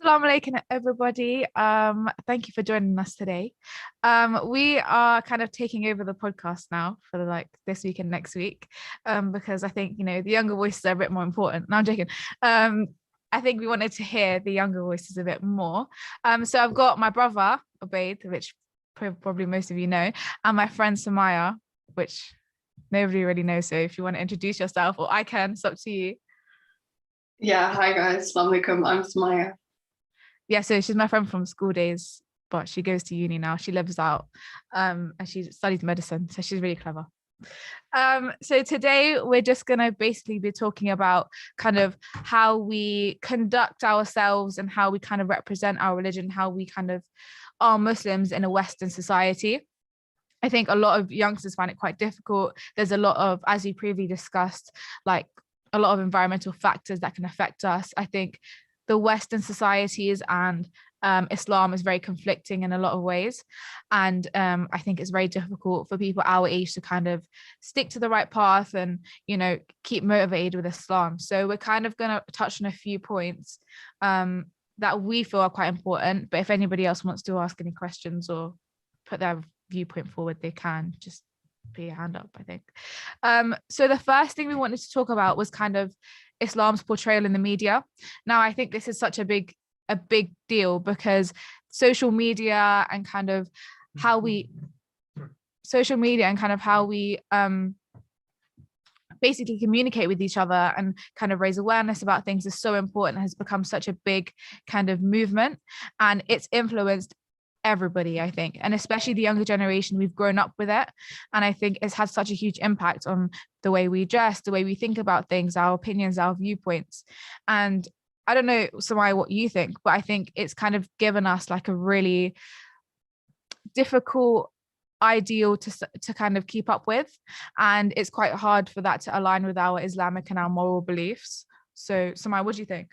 Assalamu alaikum, everybody. Thank you for joining us today. We are kind of taking over the podcast now for this week and next week, because I think the younger voices are a bit more important. No, I'm joking. I think we wanted to hear the younger voices a bit more. So I've got my brother Obaid, which probably most of you know, and my friend Samaya, which nobody really knows. So if you want to introduce yourself, or I can, it's up to you. Yeah, hi guys, Assalamu alaikum. I'm Samaya. Yeah, so she's my friend from school days, but she goes to uni now. She lives out, and she studies medicine, so she's really clever. So today we're just going to basically be talking about kind of how we conduct ourselves and how we kind of represent our religion, how we kind of are Muslims in a Western society. I think a lot of youngsters find it quite difficult. There's a lot of, as we previously discussed, like a lot of environmental factors that can affect us. I think the Western societies and Islam is very conflicting in a lot of ways. And I think it's very difficult for people our age to kind of stick to the right path and, keep motivated with Islam. So we're kind of going to touch on a few points that we feel are quite important. But if anybody else wants to ask any questions or put their viewpoint forward, they can just put your hand up, I think. So the first thing we wanted to talk about was kind of Islam's portrayal in the media. Now, I think this is such a big deal because social media and kind of how we basically communicate with each other and kind of raise awareness about things is so important, has become such a big kind of movement, and it's influenced everybody, I think, and especially the younger generation. We've grown up with it, and I think it's had such a huge impact on the way we dress, the way we think about things, our opinions, our viewpoints. And I don't know, Samaya, what you think, but I think it's kind of given us like a really difficult ideal to kind of keep up with, and it's quite hard for that to align with our Islamic and our moral beliefs. So Samaya, what do you think?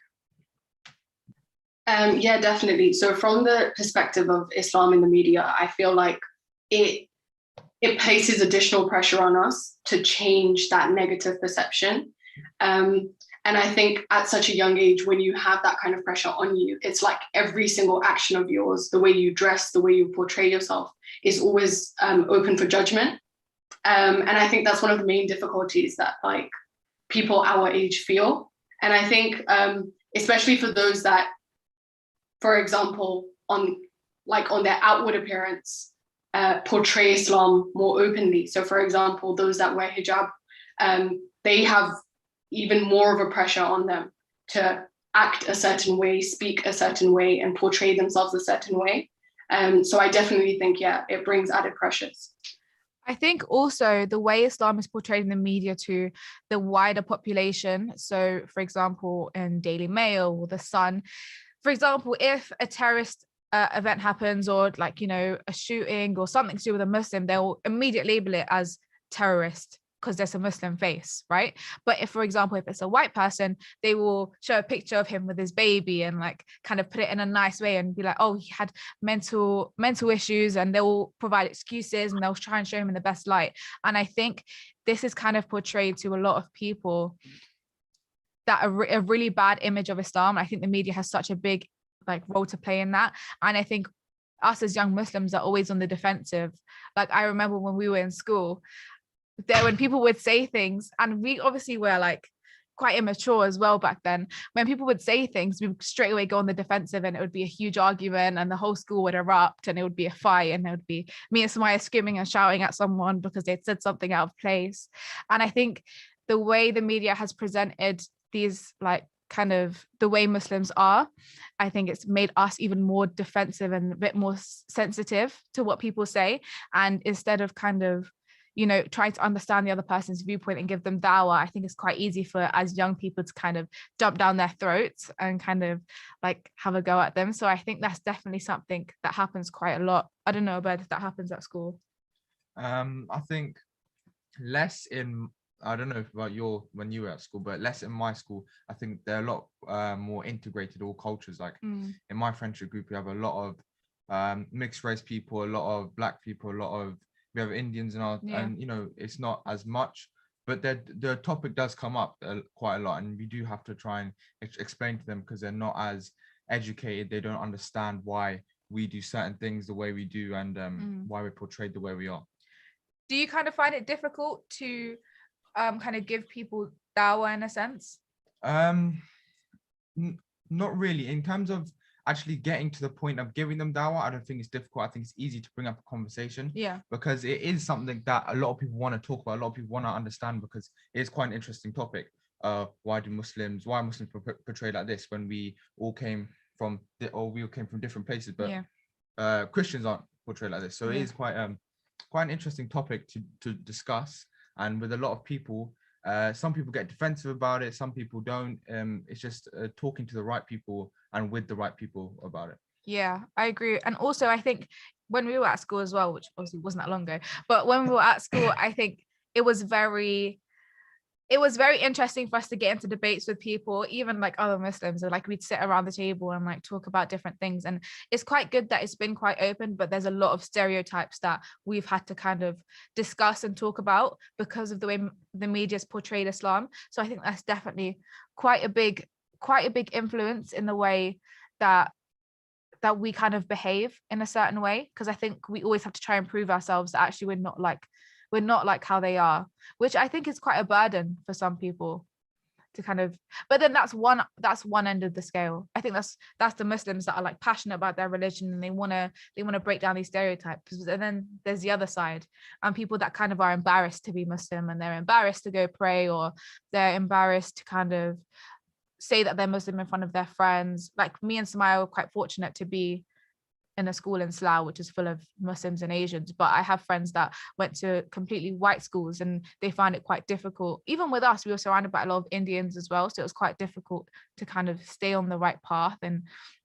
Yeah, definitely. So from the perspective of Islam in the media, I feel like it places additional pressure on us to change that negative perception. And I think at such a young age, when you have that kind of pressure on you, it's like every single action of yours, the way you dress, the way you portray yourself is always open for judgment. And I think that's one of the main difficulties that like people our age feel. And I think especially for those that, for example, on their outward appearance, portray Islam more openly. So for example, those that wear hijab, they have even more of a pressure on them to act a certain way, speak a certain way, and portray themselves a certain way. So I definitely think, yeah, it brings added pressures. I think also the way Islam is portrayed in the media to the wider population. So for example, in Daily Mail or The Sun, for example, if a terrorist event happens or a shooting or something to do with a Muslim, they'll immediately label it as terrorist because there's a Muslim face, right? But if, for example, if it's a white person, they will show a picture of him with his baby and kind of put it in a nice way and be like, oh, he had mental issues, and they'll provide excuses and they'll try and show him in the best light. And I think this is kind of portrayed to a lot of people that a really bad image of Islam. I think the media has such a big role to play in that. And I think us as young Muslims are always on the defensive. I remember when we were in school, when people would say things, and we obviously were quite immature as well back then. When people would say things, we would straight away go on the defensive, and it would be a huge argument, and the whole school would erupt, and it would be a fight, and it would be me and Samaya screaming and shouting at someone because they'd said something out of place. And I think the way the media has presented these kind of the way Muslims are, I think it's made us even more defensive and a bit more sensitive to what people say. And instead of kind of trying to understand the other person's viewpoint and give them dawah, I think it's quite easy for as young people to kind of jump down their throats and kind of have a go at them. So I think that's definitely something that happens quite a lot. I don't know about if that happens at school. I think less in, I don't know about when you were at school, but less in my school. I think they're a lot more integrated, all cultures. In my friendship group, we have a lot of mixed race people, a lot of black people, we have Indians and it's not as much, but the topic does come up quite a lot, and we do have to try and explain to them because they're not as educated, they don't understand why we do certain things the way we do, and why we're portrayed the way we are. Do you kind of find it difficult to kind of give people dawah in a sense? Not really. In terms of actually getting to the point of giving them dawah, I don't think it's difficult. I think it's easy to bring up a conversation. Yeah. Because it is something that a lot of people want to talk about, a lot of people want to understand, because it is quite an interesting topic. Why are Muslims portrayed like this when we all came from different places, but Christians aren't portrayed like this. So it is quite an interesting topic to discuss. And with a lot of people, some people get defensive about it, some people don't. It's just talking to the right people and with the right people about it. Yeah, I agree. And also, I think when we were at school as well, which obviously wasn't that long ago, but when we were at school, I think it was very interesting for us to get into debates with people, even like other Muslims, or like we'd sit around the table and like talk about different things. And it's quite good that it's been quite open, but there's a lot of stereotypes that we've had to kind of discuss and talk about because of the way the media's portrayed Islam. So I think that's definitely quite a big influence in the way that we kind of behave in a certain way, because I think we always have to try and prove ourselves that actually we're not like how they are, which I think is quite a burden for some people to kind of, but then that's one end of the scale. I think that's the Muslims that are like passionate about their religion and they want to break down these stereotypes. And then there's the other side, and people that kind of are embarrassed to be Muslim, and they're embarrassed to go pray, or they're embarrassed to kind of say that they're Muslim in front of their friends. Like me and Samaya were quite fortunate to be in a school in Slough, which is full of Muslims and Asians, but I have friends that went to completely white schools and they found it quite difficult. Even with us, we were surrounded by a lot of Indians as well, so it was quite difficult to kind of stay on the right path and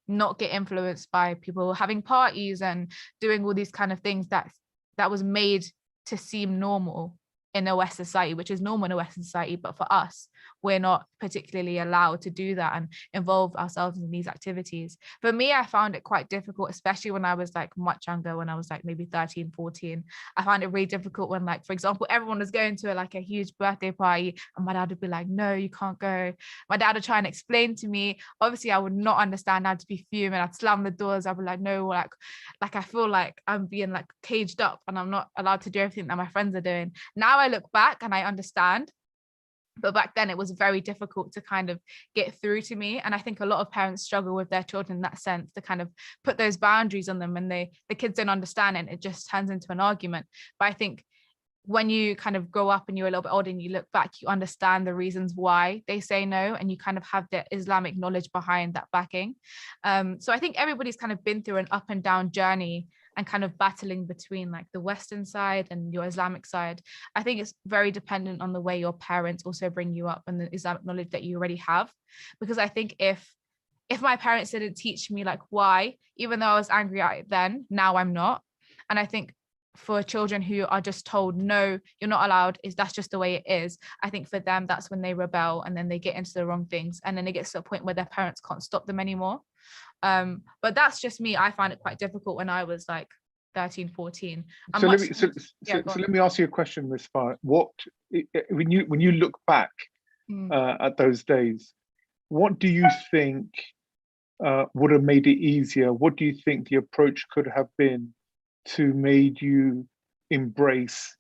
not get influenced by people having parties and doing all these kind of things that was made to seem normal in a Western society, which is normal in a Western society, but for us, we're not particularly allowed to do that and involve ourselves in these activities. For me, I found it quite difficult, especially when I was like much younger, when I was like maybe 13, 14. I found it really difficult when, like, for example, everyone was going to like a huge birthday party and my dad would be like, no, you can't go. My dad would try and explain to me. Obviously, I would not understand. I'd be fuming. I'd slam the doors. I'd be like, no, like I feel like I'm being like caged up and I'm not allowed to do everything that my friends are doing. Now I look back and I understand, but back then it was very difficult to kind of get through to me. And I think a lot of parents struggle with their children in that sense, to kind of put those boundaries on them, and the kids don't understand it and it just turns into an argument. But I think when you kind of grow up and you're a little bit older and you look back, you understand the reasons why they say no, and you kind of have the Islamic knowledge behind that backing. So I think everybody's kind of been through an up and down journey and kind of battling between like the Western side and your Islamic side. I think it's very dependent on the way your parents also bring you up and the Islamic knowledge that you already have. Because I think if my parents didn't teach me like why, even though I was angry at it then, now I'm not. And I think for children who are just told, no, you're not allowed, that's just the way it is, I think for them, that's when they rebel and then they get into the wrong things. And then it gets to a point where their parents can't stop them anymore. But that's just me. I find it quite difficult when I was like 13, 14. So let me ask you a question, Ms. Farr. What, when you look back at those days, what do you think would have made it easier? What do you think the approach could have been to made you embrace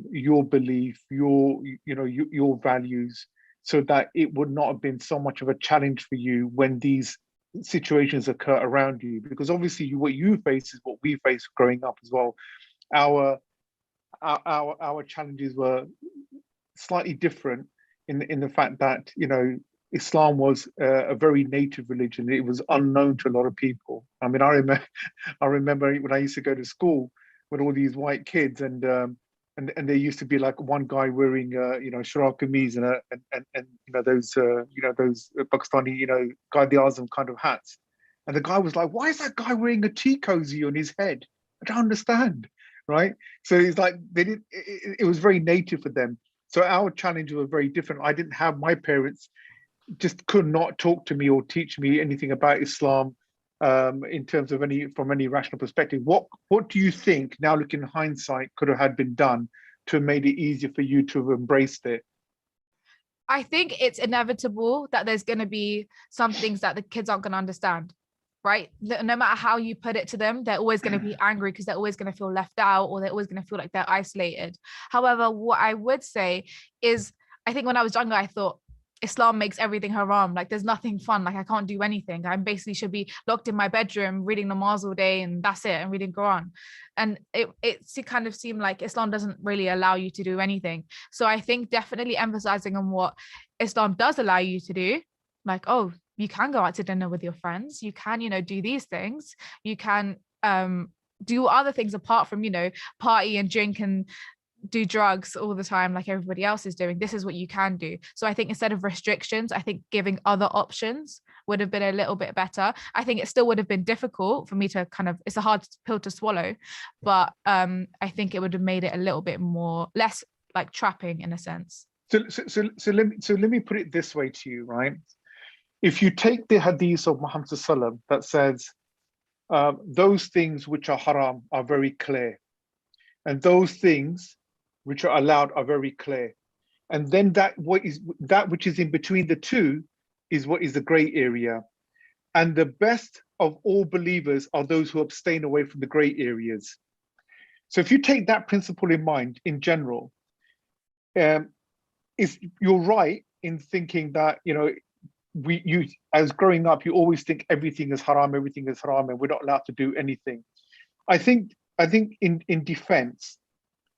your belief, your values, so that it would not have been so much of a challenge for you when these situations occur around you? Because obviously what you face is what we face growing up as well. Our challenges were slightly different in the fact that, you know, Islam was a very native religion. It was unknown to a lot of people. I mean, I remember when I used to go to school with all these white kids, and there used to be like one guy wearing sharab kameez and those Pakistani Qaid-e-Azam kind of hats, and the guy was like, why is that guy wearing a tea cozy on his head? I don't understand, right? So it's like it was very native for them. So our challenges were very different. I didn't have, my parents just could not talk to me or teach me anything about Islam in terms of from any rational perspective. What do you think, now looking in hindsight, could have had been done to have made it easier for you to have embraced it? I think it's inevitable that there's going to be some things that the kids aren't going to understand, right? No matter how you put it to them, they're always going to be angry because they're always going to feel left out, or they're always going to feel like they're isolated. However, what I would say is, I think when I was younger, I thought Islam makes everything haram. Like there's nothing fun. Like I can't do anything. I basically should be locked in my bedroom reading namaz all day and that's it, and reading Quran. And it kind of seemed like Islam doesn't really allow you to do anything. So I think definitely emphasizing on what Islam does allow you to do, like, oh, you can go out to dinner with your friends. You can, do these things. You can do other things apart from, party and drink and do drugs all the time like everybody else is doing. This is what you can do. So I think instead of restrictions, I think giving other options would have been a little bit better. I think it still would have been difficult for me to it's a hard pill to swallow, but I think it would have made it a little bit less like trapping in a sense. So let me put it this way to you, right? If you take the hadith of Muhammad sallallahu that says those things which are haram are very clear, and those things which are allowed are very clear, and then that which is in between the two is what is the gray area, and the best of all believers are those who abstain away from the gray areas. So if you take that principle in mind in general, you're right in thinking that you as growing up, you always think everything is haram, and we're not allowed to do anything. I think in defense,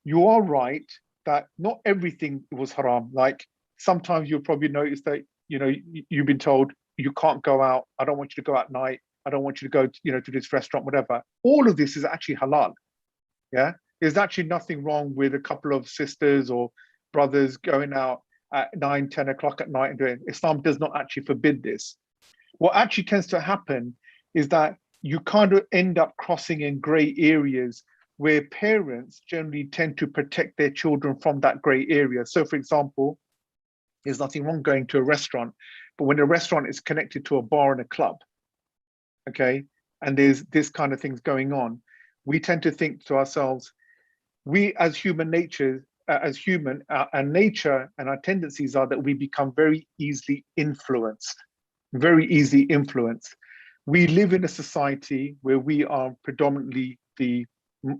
you are right that not everything was haram. Like sometimes you'll probably notice that you've been told you can't go out. I don't want you to go at night. I don't want you to go to this restaurant, whatever. All of this is actually halal. Yeah, there's actually nothing wrong with a couple of sisters or brothers going out at 9, 10 o'clock at night and doing. Islam does not actually forbid this. What actually tends to happen is that you kind of end up crossing in gray areas where parents generally tend to protect their children from that gray area. So for example, there's nothing wrong going to a restaurant, but when a restaurant is connected to a bar and a club, okay, and there's this kind of things going on, we tend to think to ourselves, we as human nature, our nature and our tendencies are that we become very easily influenced. We live in a society where we are predominantly the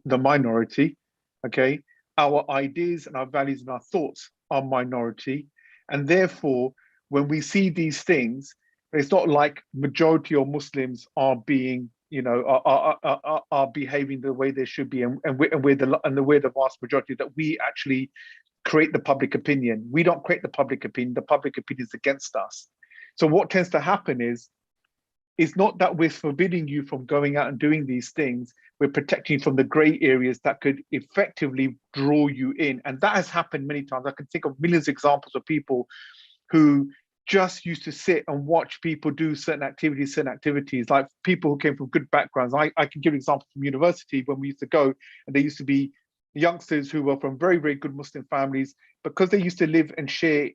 minority, okay? Our ideas and our values and our thoughts are minority. And therefore, when we see these things, it's not like majority of Muslims are being, are behaving the way they should be, and we're the vast majority, that we actually create the public opinion. We don't create the public opinion. The public opinion is against us. So what tends to happen is, it's not that we're forbidding you from going out and doing these things. We're protecting you from the gray areas that could effectively draw you in. And that has happened many times. I can think of millions of examples of people who just used to sit and watch people do certain activities, like people who came from good backgrounds. I can give an example from university when we used to go, and there used to be youngsters who were from very, very good Muslim families, because they used to live and share,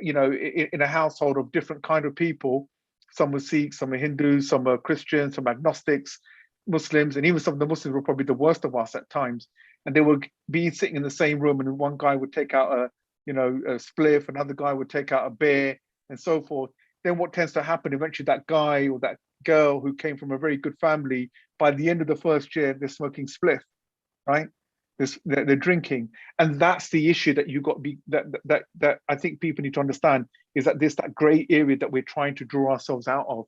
in a household of different kind of people. Some were Sikhs, some were Hindus, some were Christians, some agnostics, Muslims, and even some of the Muslims were probably the worst of us at times. And they would be sitting in the same room, and one guy would take out a spliff, another guy would take out a beer, and so forth. Then what tends to happen, eventually that guy or that girl who came from a very good family, by the end of the first year, they're smoking spliff, right? They're drinking. And that's the issue that that I think people need to understand, is that there's that gray area that we're trying to draw ourselves out of.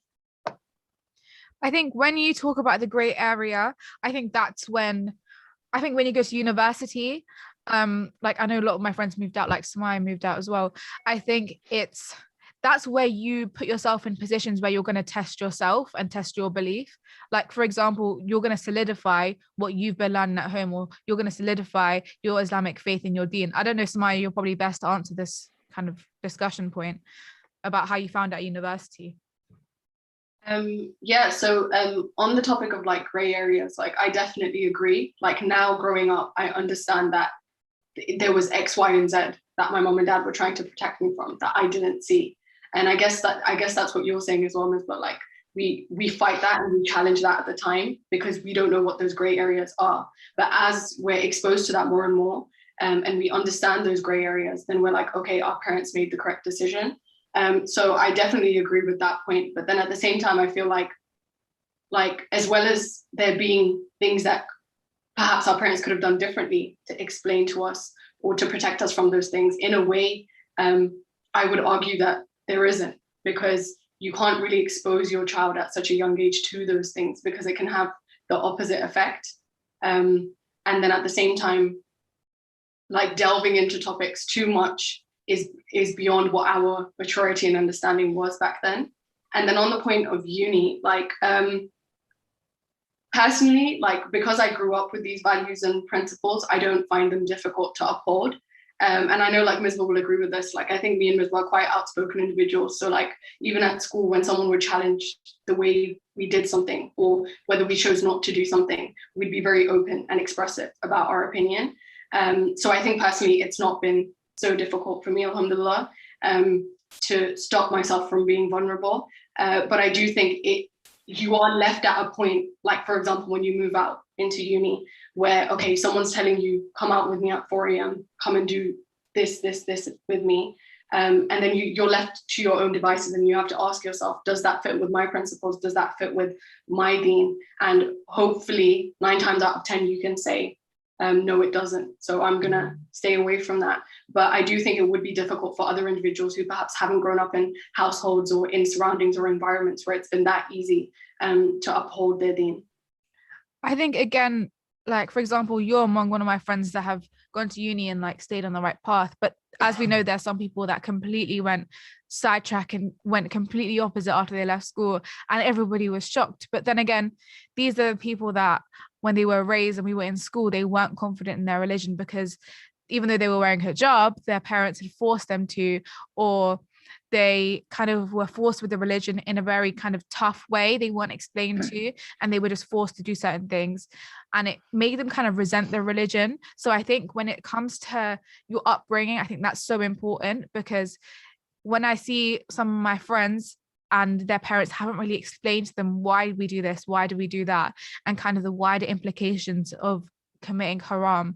I think when you talk about the gray area, I think when you go to university, like I know a lot of my friends moved out, like Samaya moved out as well. I think that's where you put yourself in positions where you're going to test yourself and test your belief. Like, for example, you're going to solidify what you've been learning at home, or you're going to solidify your Islamic faith in your deen. I don't know, Samaya, you're probably best to answer this kind of discussion point about how you found out at university. So on the topic of like gray areas, like I definitely agree. Like now growing up, I understand that there was X, Y, and Z that my mom and dad were trying to protect me from that I didn't see. And I guess that's what you're saying as well, but like we fight that and we challenge that at the time because we don't know what those gray areas are. But as we're exposed to that more and more, and we understand those gray areas, then we're like, okay, our parents made the correct decision. So I definitely agree with that point. But then at the same time, I feel like as well as there being things that perhaps our parents could have done differently to explain to us or to protect us from those things, in a way, I would argue that there isn't, because you can't really expose your child at such a young age to those things, because it can have the opposite effect. And then at the same time, like delving into topics too much is beyond what our maturity and understanding was back then. And then on the point of uni, like personally, like because I grew up with these values and principles, I don't find them difficult to uphold. And I know like Misbah will agree with this. Like I think me and Misbah are quite outspoken individuals. So like even at school, when someone would challenge the way we did something or whether we chose not to do something, we'd be very open and expressive about our opinion. So I think personally, it's not been so difficult for me, alhamdulillah, to stop myself from being vulnerable. But I do think you are left at a point, like for example, when you move out into uni, where, okay, someone's telling you, come out with me at 4 a.m., come and do this with me. And then you're left to your own devices and you have to ask yourself, does that fit with my principles? Does that fit with my deen? And hopefully 9 times out of 10, you can say, no, it doesn't. So I'm gonna stay away from that. But I do think it would be difficult for other individuals who perhaps haven't grown up in households or in surroundings or environments where it's been that easy to uphold their deen. I think, again, like, for example, you're among one of my friends that have gone to uni and like stayed on the right path. But as we know, there are some people that completely went sidetrack and went completely opposite after they left school, and everybody was shocked. But then again, these are the people that when they were raised and we were in school, they weren't confident in their religion, because even though they were wearing hijab, their parents had forced them to, or they kind of were forced with the religion in a very kind of tough way. They weren't explained to, and they were just forced to do certain things, and it made them kind of resent their religion. So I think when it comes to your upbringing, I think that's so important, because when I see some of my friends and their parents haven't really explained to them why we do this, why do we do that, and kind of the wider implications of committing haram,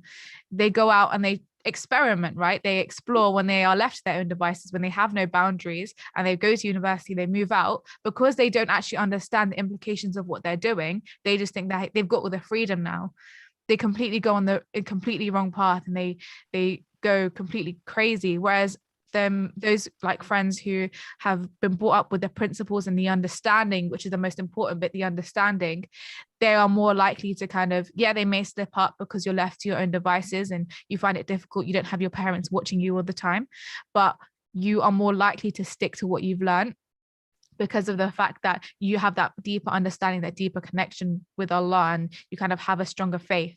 they go out and they experiment, right? They explore when they are left to their own devices, when they have no boundaries, and they go to university, they move out, because they don't actually understand the implications of what they're doing. They just think that they've got all the freedom now. They completely go on the completely wrong path, and they go completely crazy. Whereas those like friends who have been brought up with the principles and the understanding, which is the most important bit, the understanding, they are more likely to kind of, yeah, they may slip up because you're left to your own devices and you find it difficult, you don't have your parents watching you all the time, but you are more likely to stick to what you've learned, because of the fact that you have that deeper understanding, that deeper connection with Allah, and you kind of have a stronger faith.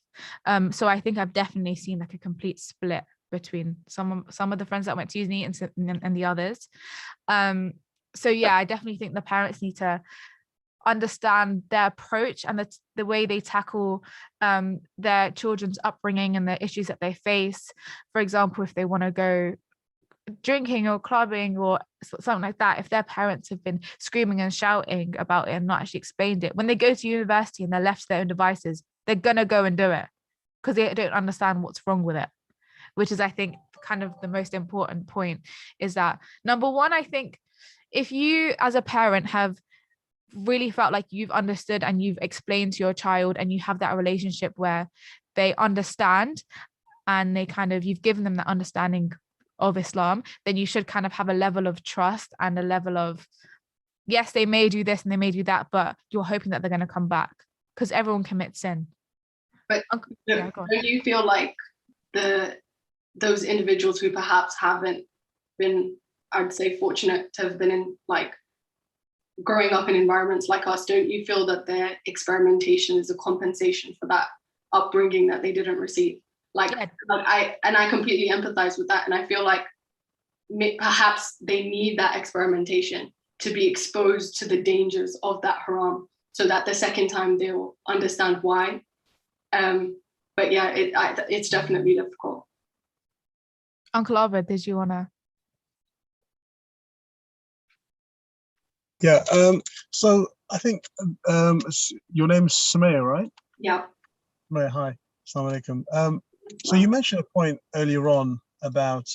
So I think I've definitely seen like a complete split between some of the friends that went to uni and the others. So yeah, I definitely think the parents need to understand their approach and the way they tackle their children's upbringing and the issues that they face. For example, if they want to go drinking or clubbing or something like that, if their parents have been screaming and shouting about it and not actually explained it, when they go to university and they're left to their own devices, they're gonna go and do it because they don't understand what's wrong with it. Which is, I think, kind of the most important point, is that, number one, I think if you as a parent have really felt like you've understood and you've explained to your child and you have that relationship where they understand and they kind of, you've given them that understanding of Islam, then you should kind of have a level of trust and a level of, yes, they may do this and they may do that, but you're hoping that they're going to come back, because everyone commits sin. But don't you feel like those individuals who perhaps haven't been, I'd say, fortunate to have been in like growing up in environments like us, don't you feel that their experimentation is a compensation for that upbringing that they didn't receive? I completely empathize with that, and I feel like perhaps they need that experimentation to be exposed to the dangers of that haram, so that the second time they'll understand why. But yeah, it's definitely difficult. Uncle Albert, did you want to? Yeah, so I think your name's Samir, right? Yeah. Samir, hi. Assalamu alaikum. So you mentioned a point earlier on about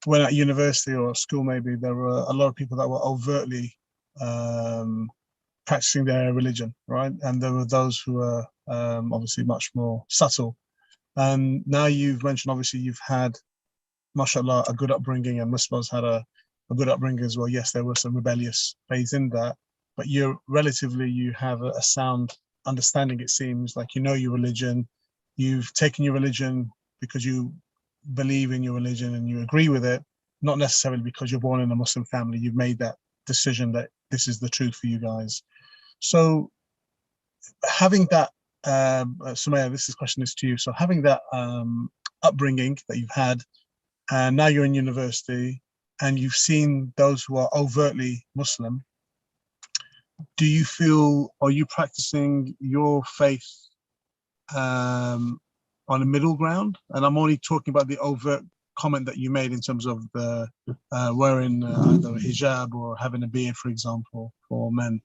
when at university or school, maybe there were a lot of people that were overtly practicing their religion, right? And there were those who were obviously much more subtle. And now you've mentioned, obviously, you've had, mashallah, a good upbringing, and Muslims had a good upbringing as well. Yes, there were some rebellious phase in that, but you have a sound understanding, it seems, like you know your religion, you've taken your religion because you believe in your religion and you agree with it, not necessarily because you're born in a Muslim family. You've made that decision that this is the truth for you guys. So having that, Sumaya, this question is to you. So having that upbringing that you've had, and now you're in university and you've seen those who are overtly Muslim, do you feel, are you practicing your faith on a middle ground? And I'm only talking about the overt comment that you made in terms of the wearing either a hijab or having a beard, for example, for men.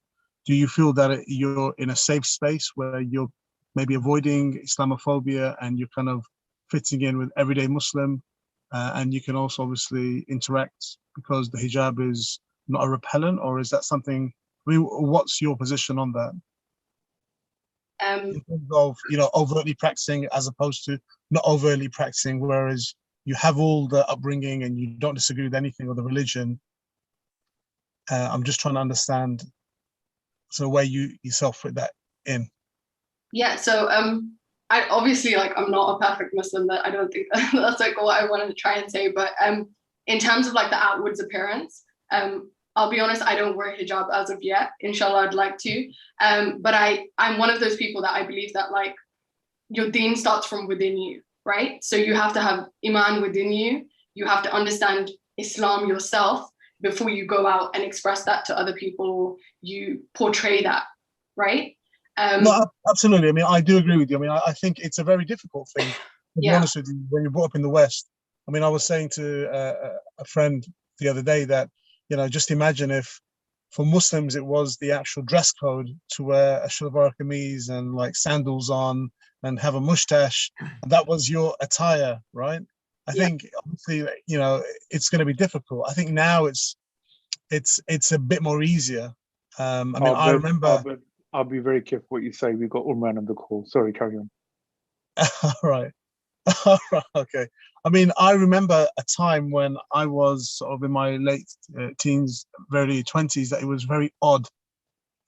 Do you feel that you're in a safe space where you're maybe avoiding Islamophobia and you're kind of fitting in with everyday Muslim, and you can also obviously interact because the hijab is not a repellent? Or is that something, I mean, what's your position on that? In terms of, overtly practicing as opposed to not overtly practicing, whereas you have all the upbringing and you don't disagree with anything of the religion. I'm just trying to understand, so where you yourself fit that in. Yeah, so I obviously, like, I'm not a perfect Muslim, that I don't think that's like what I wanted to try and say, but in terms of like the outwards appearance, I'll be honest, I don't wear hijab as of yet. Inshallah, I'd like to. But I'm one of those people that I believe that like your deen starts from within you, right? So you have to have iman within you. You have to understand Islam yourself before you go out and express that to other people, or you portray that, right? No, absolutely. I mean, I do agree with you. I mean, I think it's a very difficult thing, to be honest with you, when you're brought up in the West. I mean, I was saying to a friend the other day that, just imagine if for Muslims it was the actual dress code to wear a shalwar kameez and like sandals on and have a mustache, and that was your attire, right? I think obviously, it's going to be difficult. I think now it's a bit more easier. I mean, I remember. I'll be very careful what you say. We've got Umran on the call. Sorry, carry on. All right. All right. Okay. I mean, I remember a time when I was sort of in my late teens, early 20s, that it was very odd,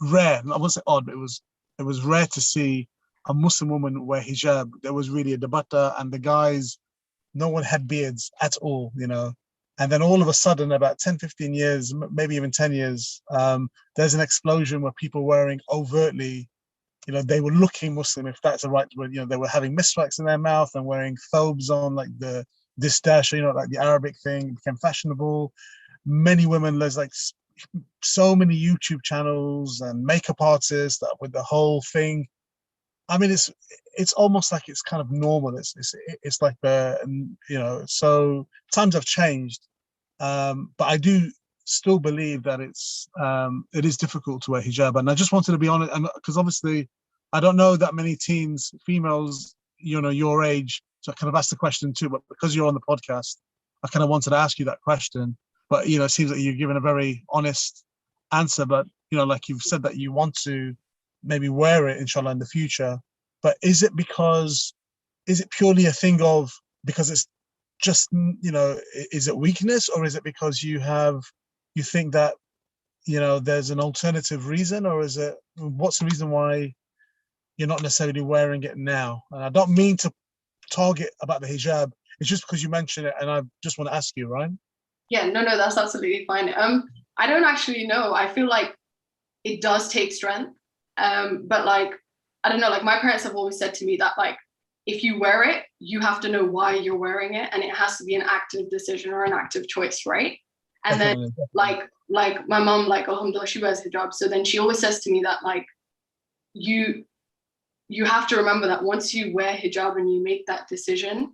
rare. I won't say odd, but it was rare to see a Muslim woman wear hijab. There was really a dupatta, and the guys, no one had beards at all, And then all of a sudden, about 10, 15 years, maybe even 10 years, there's an explosion where people wearing overtly, they were looking Muslim, if that's the right word. They were having miswaks in their mouth and wearing thobes on, like the distache, like the Arabic thing. It became fashionable. Many women, there's like so many YouTube channels and makeup artists that with the whole thing. I mean, it's almost like it's kind of normal. It's like so times have changed, but I do still believe that it is difficult to wear hijab. And I just wanted to be honest, because obviously I don't know that many teens, females, your age. So I kind of asked the question too, but because you're on the podcast, I kind of wanted to ask you that question. But it seems like you've given a very honest answer. But like you've said that you want to maybe wear it, inshallah, in the future. But is it purely a thing of, because it's just, is it weakness, or is it because you think that, there's an alternative reason, or what's the reason why you're not necessarily wearing it now? And I don't mean to target about the hijab. It's just because you mentioned it, and I just want to ask you, right? Yeah, no, that's absolutely fine. I don't actually know. I feel like it does take strength. But like, I don't know, like my parents have always said to me that like, if you wear it, you have to know why you're wearing it, and it has to be an active decision or an active choice, right? And then like my mom, like, alhamdulillah, she wears hijab. So then she always says to me that like, you have to remember that once you wear hijab and you make that decision,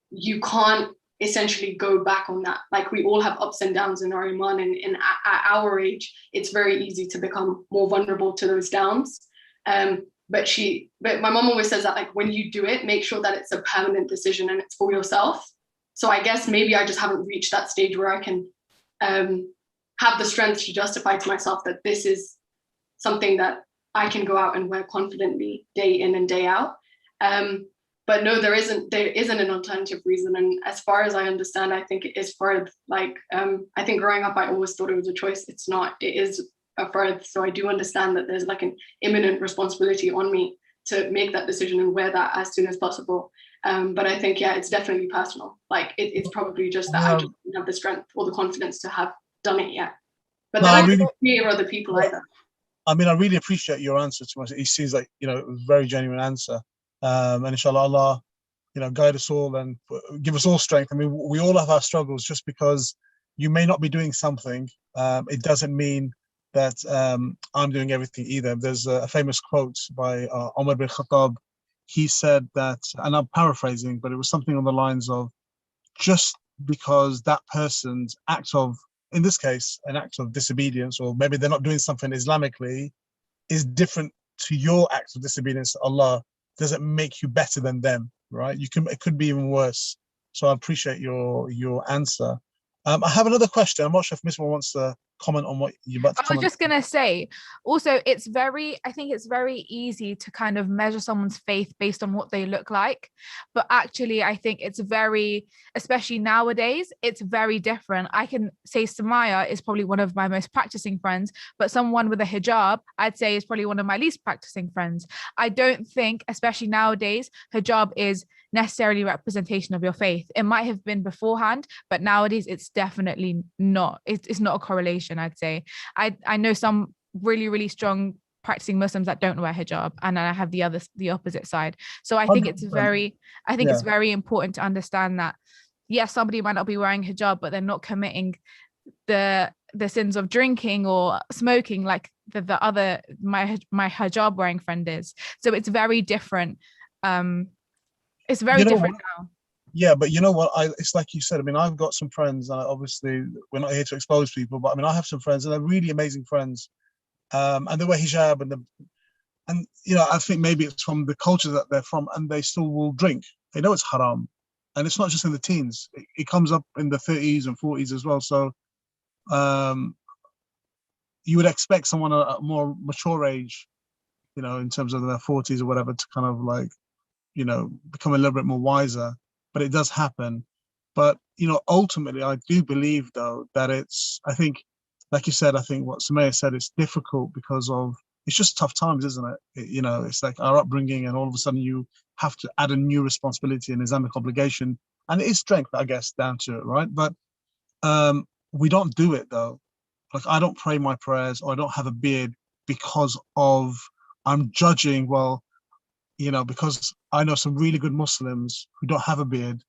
you can't essentially go back on that. Like, we all have ups and downs in our iman, and at our age, it's very easy to become more vulnerable to those downs. but my mom always says that like when you do it, make sure that it's a permanent decision and it's for yourself. So I guess maybe I just haven't reached that stage where I can have the strength to justify to myself that this is something that I can go out and wear confidently day in and day out. But no, there isn't an alternative reason. And as far as I understand, I think it is fard. Like, I think growing up, I always thought it was a choice. It's not, it is a fard. So I do understand that there's like an imminent responsibility on me to make that decision and wear that as soon as possible. But I think, yeah, it's definitely personal. Like it's probably just that I just don't have the strength or the confidence to have done it yet. But then I don't fear other people either. I mean, I really appreciate your answer to us. It seems like, you know, a very genuine answer. And inshallah, Allah, you know, guide us all and give us all strength. I mean, we all have our struggles. Just because you may not be doing something, it doesn't mean that I'm doing everything either. There's a famous quote by Umar bin Khattab. He said that, and I'm paraphrasing, but it was something on the lines of, just because that person's act of, in this case, an act of disobedience, or maybe they're not doing something Islamically, is different to your act of disobedience to Allah, doesn't make you better than them, right? It could be even worse. So I appreciate your answer. I have another question. I'm not sure if Misbah wants to comment on what you're about to comment. I was just going to say, also, I think it's very easy to kind of measure someone's faith based on what they look like. But actually, I think it's very, especially nowadays, it's very different. I can say Samaya is probably one of my most practicing friends, but someone with a hijab, I'd say, is probably one of my least practicing friends. I don't think, especially nowadays, hijab is necessarily representation of your faith. It might have been beforehand, but nowadays it's definitely not. It's not a correlation, I'd say. I know some really, really strong practicing Muslims that don't wear hijab, and I have the opposite side. So I think it's very important to understand that, yes, somebody might not be wearing hijab, but they're not committing the sins of drinking or smoking like the other my hijab wearing friend is. So it's very different. It's very different now. Yeah, but you know what? It's like you said. I mean, I've got some friends. Obviously, we're not here to expose people, but I mean, I have some friends, and they're really amazing friends. And they wear hijab, and you know, I think maybe it's from the culture that they're from, and they still will drink. They know it's haram, and it's not just in the teens. It comes up in the 30s and 40s as well. So, you would expect someone at a more mature age, you know, in terms of their 40s or whatever, to kind of like, you know, become a little bit more wiser, but it does happen. But, you know, ultimately, I do believe, though, that I think, like you said, I think what Sumaya said, it's difficult because it's just tough times, isn't it? You know, it's like our upbringing, and all of a sudden you have to add a new responsibility and Islamic obligation. And it is strength, I guess, down to it, right? But we don't do it, though. Like, I don't pray my prayers, or I don't have a beard because I'm judging, well, you know, because I know some really good Muslims who don't have a beard,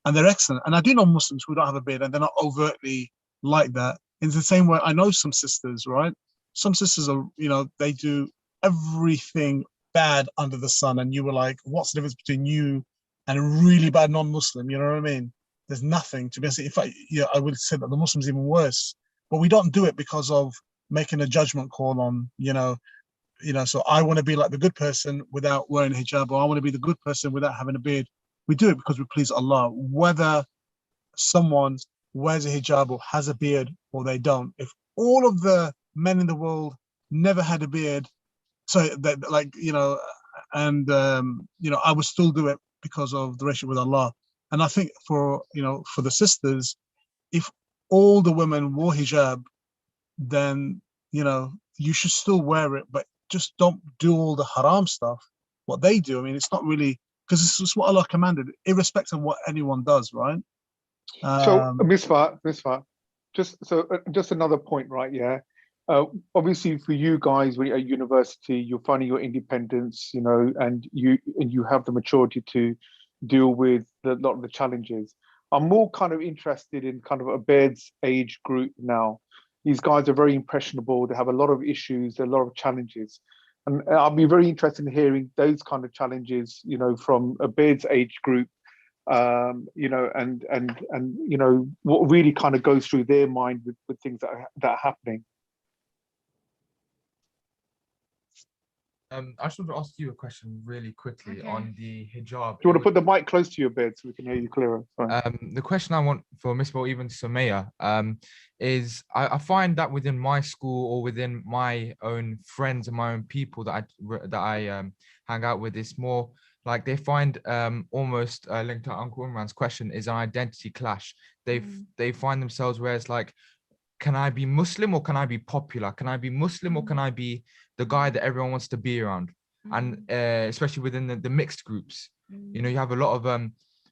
and they're excellent. And I do know Muslims who don't have a beard, and they're not overtly like that. In the same way, I know some sisters, right? Some sisters are, you know, they do everything bad under the sun, and you were like, what's the difference between you and a really bad non-Muslim? You know what I mean? There's nothing, to be honest. In fact, yeah, I would say that the Muslims even worse. But we don't do it because of making a judgment call on, you know, so I want to be like the good person without wearing a hijab, or I want to be the good person without having a beard. We do it because we please Allah. Whether someone wears a hijab or has a beard or they don't, if all of the men in the world never had a beard, so that, like, you know, and you know, I would still do it because of the relationship with Allah. And I think for the sisters, if all the women wore hijab, then, you know, you should still wear it, but just don't do all the haram stuff, what they do. I mean, it's not really, because it's what Allah commanded, irrespective of what anyone does, right? So, Misbah, just another point, right? Yeah. Obviously, for you guys, when you're at university, you're finding your independence, you know, and you have the maturity to deal with a lot of the challenges. I'm more kind of interested in kind of Abed's age group now. These guys are very impressionable. They have a lot of issues, a lot of challenges. And I'll be very interested in hearing those kind of challenges, you know, from Abed's age group, you know, and you know, what really kind of goes through their mind with things that are happening. I just want to ask you a question really quickly Okay. on the hijab. Do you want to put the mic close to your bed so we can hear you clearer? Sorry. The question I want for Miss or even Sumaya, is I find that within my school or within my own friends and my own people that I hang out with, it's more like they find almost linked to Uncle Imran's question is an identity clash. They find themselves where it's like, can I be Muslim or can I be popular? Can I be Muslim or can I be the guy that everyone wants to be around? And especially within the mixed groups, you know, you have a lot of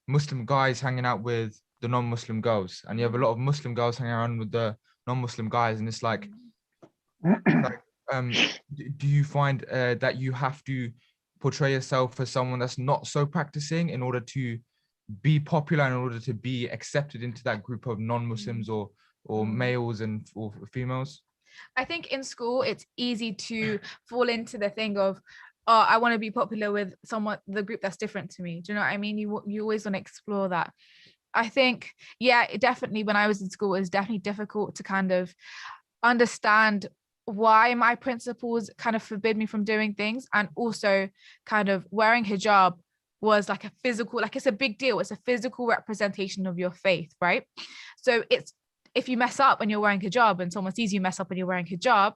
Muslim guys hanging out with the non-Muslim girls, and you have a lot of Muslim girls hanging around with the non-Muslim guys, and it's like, do you find that you have to portray yourself as someone that's not so practicing in order to be popular, in order to be accepted into that group of non-Muslims or males and or females? I think in school it's easy to fall into the thing of, oh, I want to be popular with the group that's different to me. Do you know what I mean? You always want to explore that. I think, yeah, definitely when I was in school, it was definitely difficult to kind of understand why my principals kind of forbid me from doing things, and also kind of wearing hijab was like a physical, like it's a big deal. It's a physical representation of your faith, right? So it's, if you mess up when you're wearing hijab and someone sees you mess up when you're wearing hijab,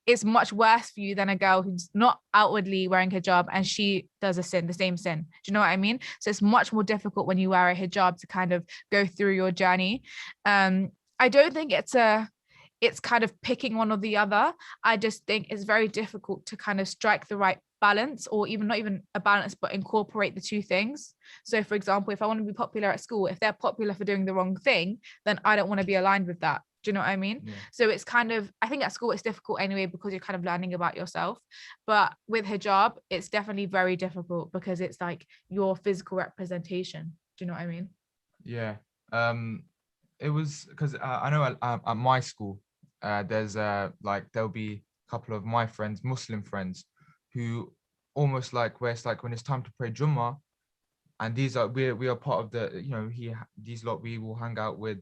it's much worse for you than a girl who's not outwardly wearing hijab and she does the same sin. Do you know what I mean? So it's much more difficult when you wear a hijab to kind of go through your journey. I don't think it's kind of picking one or the other. I just think it's very difficult to kind of strike the right balance, or even not even a balance, but incorporate the two things. So for example, if I want to be popular at school, if they're popular for doing the wrong thing, then I don't want to be aligned with that. Do you know what I mean? Yeah. So it's kind of, I think at school it's difficult anyway because you're kind of learning about yourself. But with hijab, it's definitely very difficult because it's like your physical representation. Do you know what I mean? Yeah. It was because I know at my school, there's like there'll be a couple of my friends, Muslim friends, who almost like where it's like when it's time to pray Jummah, and these are we are part of the, you know, these lot we will hang out with.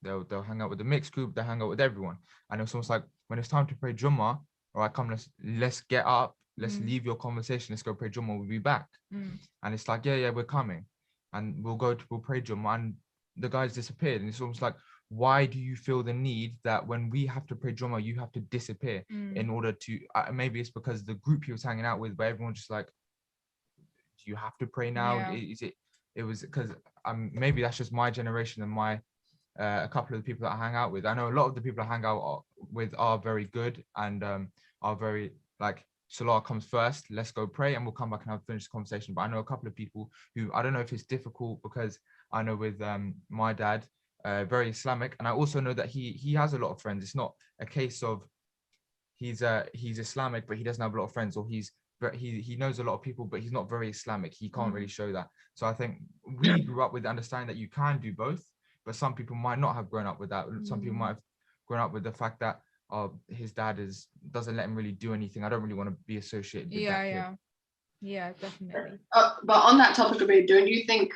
They'll hang out with the mixed group, they hang out with everyone. And it's almost like when it's time to pray Jummah, all right, come, let's get up, let's leave your conversation, let's go pray Jummah, we'll be back. And it's like, yeah, we're coming. And we'll pray Jummah, and the guys disappeared. And it's almost like, why do you feel the need that when we have to pray Jummah, you have to disappear in order to, maybe it's because the group he was hanging out with, but everyone's just like, do you have to pray now? Yeah. It was because maybe that's just my generation and my, a couple of the people that I hang out with. I know a lot of the people I hang out with are very good and are very like, Salah comes first, let's go pray and we'll come back and have finished the conversation. But I know a couple of people who, I don't know if it's difficult because I know with my dad, very Islamic, and I also know that he has a lot of friends. It's not a case of he's Islamic but he doesn't have a lot of friends, or he knows a lot of people but he's not very Islamic. He can't really show that. So I think we grew up with the understanding that you can do both, but some people might not have grown up with that. Some people might have grown up with the fact that his dad doesn't let him really do anything. I don't really want to be associated with that kid. Yeah, definitely. But on that topic of it, don't you think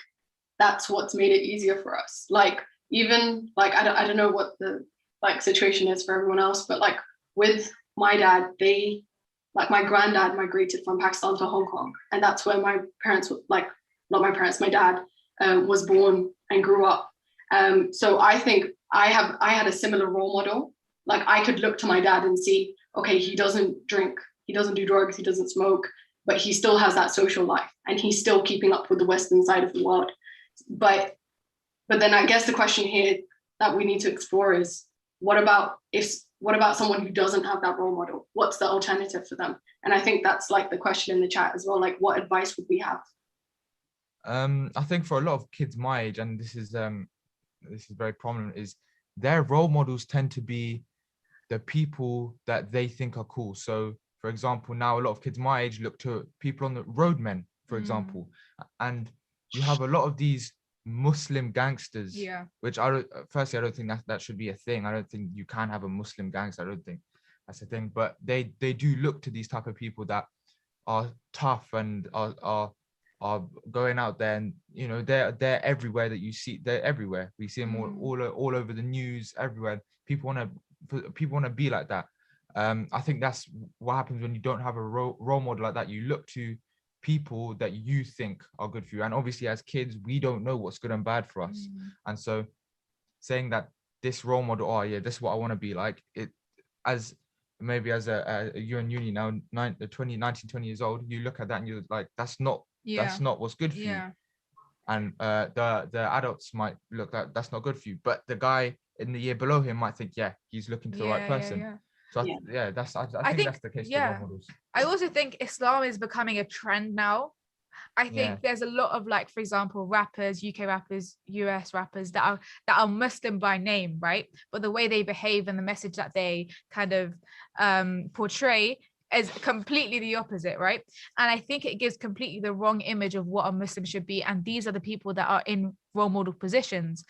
that's what's made it easier for us? Like, even like I don't know what the like situation is for everyone else, but like with my dad, my granddad migrated from Pakistan to Hong Kong, and that's where my parents, like not my parents, my dad was born and grew up. So I think I had a similar role model. Like I could look to my dad and see, okay, he doesn't drink, he doesn't do drugs, he doesn't smoke, but he still has that social life and he's still keeping up with the Western side of the world. But then I guess the question here that we need to explore is, what about someone who doesn't have that role model? What's the alternative for them? And I think that's like the question in the chat as well. Like, what advice would we have? I think for a lot of kids my age, and this is very prominent, is their role models tend to be the people that they think are cool. So for example, now a lot of kids my age look to people on the roadmen, for example, and you have a lot of these Muslim gangsters, which I don't think that should be a thing. I don't think you can have a Muslim gangster. I don't think that's a thing, but they do look to these type of people that are tough and are going out there, and you know they're everywhere that you see. They're everywhere. We see them all over the news, everywhere. People want to be like that. I think that's what happens when you don't have a role model like that. You look to people that you think are good for you, and obviously as kids we don't know what's good and bad for us. And so saying that this role model, oh yeah, this is what I want to be like, it as maybe as you're in uni now, 19, 20 years old, you look at that and you're like, that's not what's good for you. And the adults might look like that's not good for you, but the guy in the year below him might think, yeah, he's looking to the right person. So I think that's the case with role models. I also think Islam is becoming a trend now. I think there's a lot of, like, for example, rappers, UK rappers, US rappers that are Muslim by name, right? But the way they behave and the message that they kind of portray is completely the opposite, right? And I think it gives completely the wrong image of what a Muslim should be. And these are the people that are in role model positions,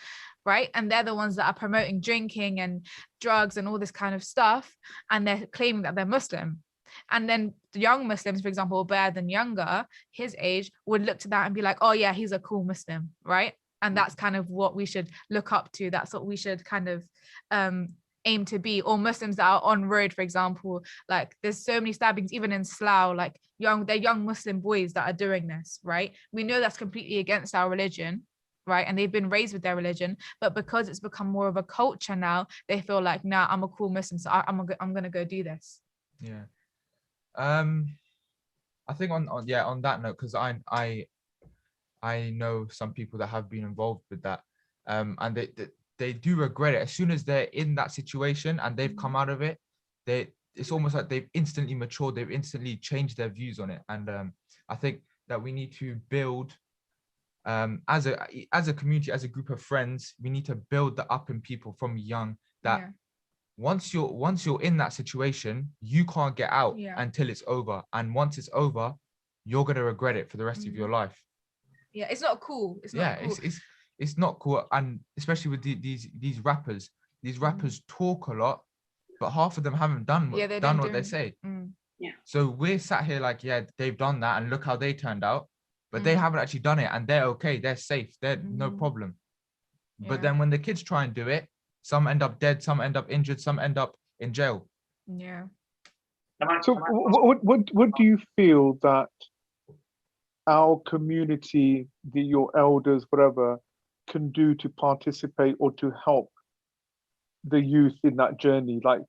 right? And they're the ones that are promoting drinking and drugs and all this kind of stuff, and they're claiming that they're Muslim. And then the young Muslims, for example, Baird and younger, his age, would look to that and be like, oh yeah, he's a cool Muslim, right? And that's kind of what we should look up to. That's what we should kind of aim to be. Or Muslims that are on road, for example, like there's so many stabbings even in Slough, like they're young Muslim boys that are doing this, right? We know that's completely against our religion, right? And they've been raised with their religion, but because it's become more of a culture now, they feel like, nah, I'm a cool Muslim, so I'm gonna go do this. I think on that note, because I know some people that have been involved with that, and they do regret it as soon as they're in that situation and they've come out of it. It's almost like they've instantly matured, they've instantly changed their views on it. And I think that we need to build, as a community, as a group of friends, we need to build that up in people from young, that once you're in that situation, you can't get out until it's over. And once it's over, you're gonna regret it for the rest of your life. It's not cool. It's not cool. It's not cool. And especially with these rappers talk a lot, but half of them haven't done what they say. So we're sat here like, yeah, they've done that and look how they turned out, but they haven't actually done it, and they're okay, they're safe, they're no problem. But then when the kids try and do it, some end up dead, some end up injured, some end up in jail. So what do you feel that our community, your elders, whatever, can do to participate or to help the youth in that journey? Like,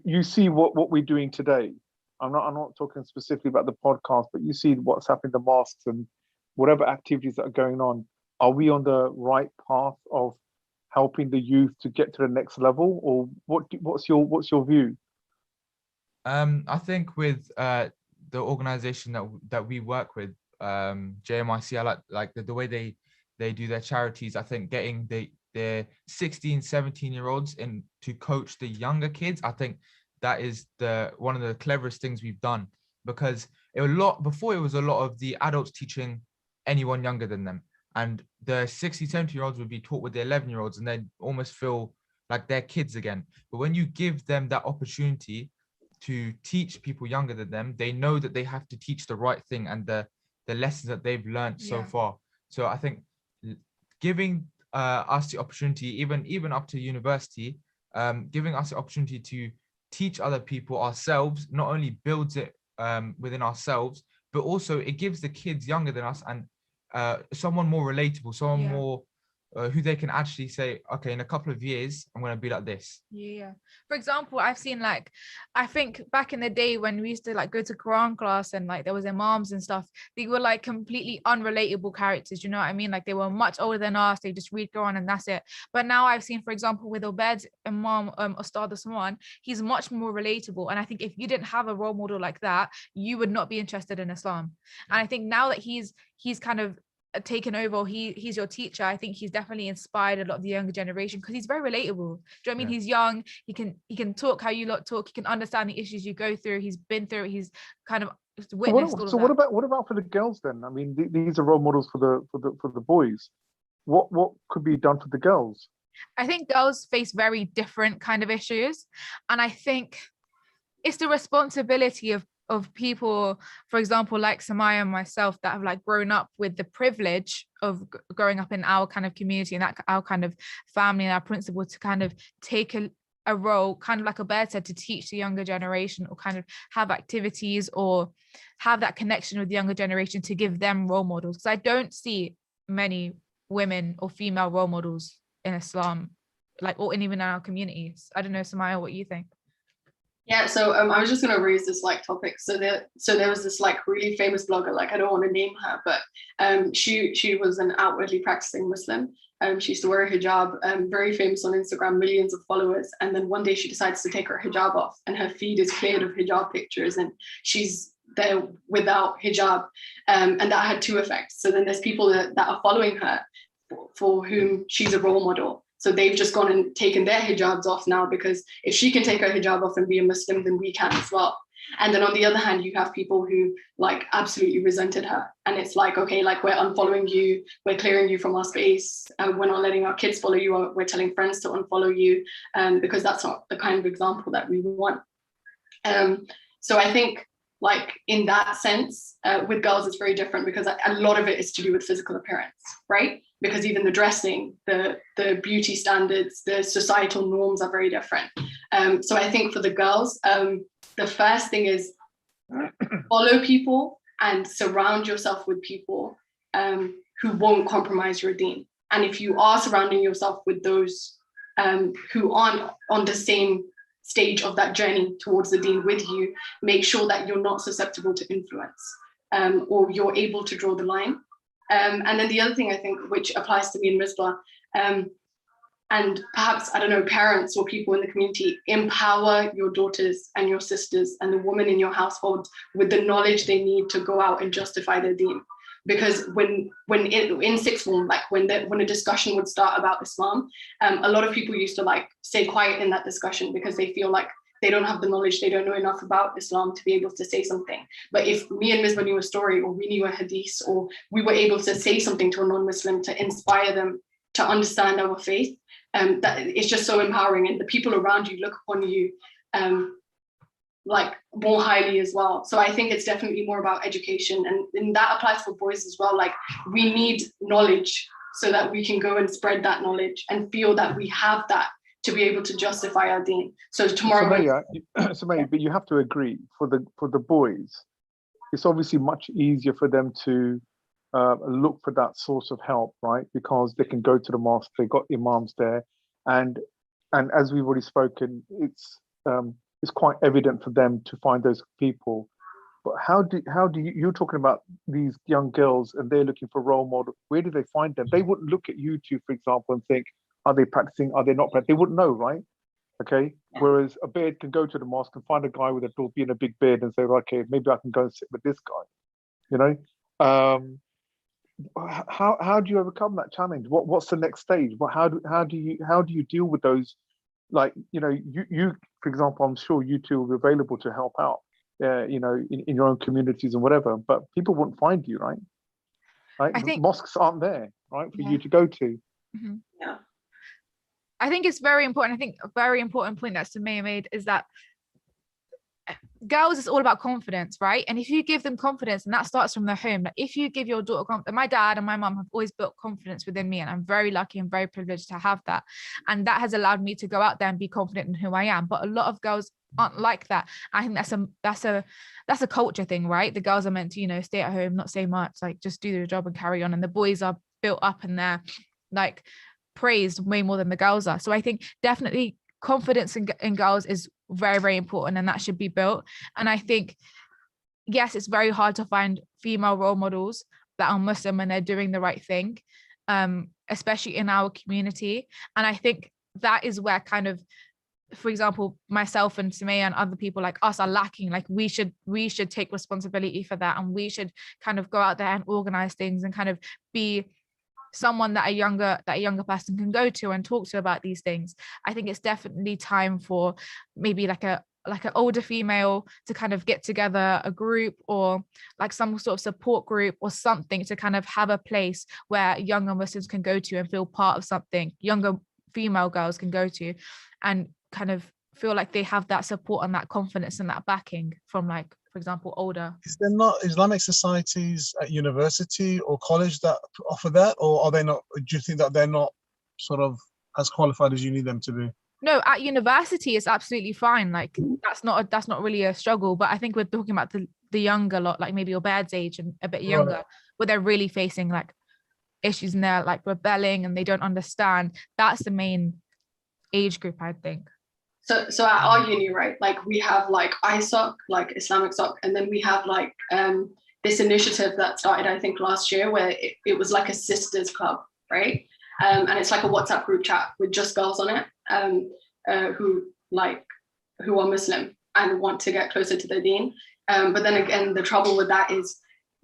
you see what we're doing today. I'm not talking specifically about the podcast, but you see what's happening, the mosques and whatever activities that are going on. Are we on the right path of helping the youth to get to the next level, or what's your view? I think with the organization that we work with, JMIC, I like the way they do their charities. I think getting their 16, 17-year-olds in to coach the younger kids, I think that is one of the cleverest things we've done, because before it was a lot of the adults teaching anyone younger than them, and the 60, 70-year-olds would be taught with the 11-year-olds, and they almost feel like they're kids again. But when you give them that opportunity to teach people younger than them, they know that they have to teach the right thing and the lessons that they've learned so far. So I think giving us the opportunity, even up to university, giving us the opportunity to teach other people ourselves, not only builds it within ourselves, but also it gives the kids younger than us and someone more relatable, someone more who they can actually say, okay, in a couple of years, I'm going to be like this. For example, I've seen, like, I think back in the day when we used to like go to Quran class and like there was imams and stuff, they were like completely unrelatable characters, you know what I mean? Like they were much older than us, they just read Quran and that's it. But now I've seen, for example, with Obed's imam, Ustad Usman, he's much more relatable. And I think if you didn't have a role model like that, you would not be interested in Islam. And I think now that he's kind of taken over, he's your teacher, I think he's definitely inspired a lot of the younger generation, because he's very relatable. Do you know what I mean? He's young, he can talk how you lot talk, he can understand the issues you go through, he's been through it, he's kind of witnessed all of that. What about for the girls then? I mean, these are role models for the boys. What could be done for the girls? I think girls face very different kind of issues, and I think it's the responsibility of people, for example, like Samaya and myself, that have like grown up with the privilege of growing up in our kind of community and that our kind of family and our principle, to kind of take a role, kind of like Abed said, to teach the younger generation, or kind of have activities or have that connection with the younger generation to give them role models. Because I don't see many women or female role models in Islam, like, or even in our communities. I don't know, Samaya, what you think? Yeah, so I was just gonna raise this like topic. So there was this like really famous blogger, like I don't want to name her, but she was an outwardly practicing Muslim. She used to wear a hijab, very famous on Instagram, millions of followers. And then one day she decides to take her hijab off, and her feed is cleared of hijab pictures, and she's there without hijab. And that had two effects. So then there's people that are following her for whom she's a role model. So they've just gone and taken their hijabs off now, because if she can take her hijab off and be a Muslim, then we can as well. And then on the other hand, you have people who like absolutely resented her. And it's like, okay, like we're unfollowing you, we're clearing you from our space, we're not letting our kids follow you, or we're telling friends to unfollow you, because that's not the kind of example that we want. So I think like in that sense, with girls, it's very different, because a lot of it is to do with physical appearance, right? Because even the dressing, the beauty standards, the societal norms are very different. So I think for the girls, the first thing is follow people and surround yourself with people who won't compromise your deen. And if you are surrounding yourself with those who aren't on the same stage of that journey towards the deen with you, make sure that you're not susceptible to influence, or you're able to draw the line. And then the other thing I think, which applies to me in Rizla, and perhaps, I don't know, parents or people in the community, empower your daughters and your sisters and the women in your household with the knowledge they need to go out and justify their deen. Because when in sixth form, like when a discussion would start about Islam, a lot of people used to like stay quiet in that discussion, because they feel like they don't have the knowledge, they don't know enough about Islam to be able to say something. But if me and Misbah knew a story, or we knew a hadith, or we were able to say something to a non-Muslim to inspire them to understand our faith, that it's just so empowering, and the people around you look upon you like more highly as well. So I think it's definitely more about education, and that applies for boys as well. Like we need knowledge so that we can go and spread that knowledge and feel that we have that to be able to justify our deen. So tomorrow, Sumaya, but you have to agree, for the boys, it's obviously much easier for them to look for that source of help, right? Because they can go to the mosque, they got imams there, and as we've already spoken, it's quite evident for them to find those people. But how do you're talking about these young girls, and they're looking for role models? Where do they find them? They wouldn't look at you two, for example, and think, are they practicing? Are they not practicing? They wouldn't know, right? Okay. Whereas a beard can go to the mosque and find a guy with a dorbie and a big beard and say, okay, maybe I can go and sit with this guy. You know, how do you overcome that challenge? What's the next stage? How do you deal with those? Like, you know, you for example, I'm sure you two will be available to help out. You know, in your own communities and whatever. But people wouldn't find you, right? Right. I think mosques aren't there, right, for you to go to. Mm-hmm. Yeah. I think it's very important. I think a very important point that Samaya made is that girls, it's all about confidence, right? And if you give them confidence, and that starts from the home, like if you give your daughter confidence, my dad and my mum have always built confidence within me, and I'm very lucky and very privileged to have that. And that has allowed me to go out there and be confident in who I am. But a lot of girls aren't like that. I think that's a culture thing, right? The girls are meant to, you know, stay at home, not say much, like just do their job and carry on. And the boys are built up and they're like praised way more than the girls are. So I think definitely confidence in girls is very, very important, and that should be built. And I think, yes, it's very hard to find female role models that are Muslim and they're doing the right thing, especially in our community. And I think that is where kind of, for example, myself and Samaya and other people like us are lacking. Like we should take responsibility for that, and we should kind of go out there and organize things and kind of be someone that a younger person can go to and talk to about these things. I think it's definitely time for maybe like an older female to kind of get together a group, or like some sort of support group or something, to kind of have a place where younger Muslims can go to and feel part of something, younger female girls can go to and kind of feel like they have that support and that confidence and that backing from, like, for example, older. Is there not Islamic societies at university or college that offer that, or are they not? Do you think that they're not sort of as qualified as you need them to be? No, at university it's absolutely fine. Like that's not really a struggle. But I think we're talking about the younger lot, like maybe your dad's age and a bit younger, where they're really facing like issues and they're like rebelling and they don't understand. That's the main age group, I think. So at our uni, right, like we have like ISOC, like Islamic SOC, and then we have like this initiative that started, I think, last year, where it was like a sisters club, right? And it's like a WhatsApp group chat with just girls on it, who are Muslim and want to get closer to the deen. But then again, the trouble with that is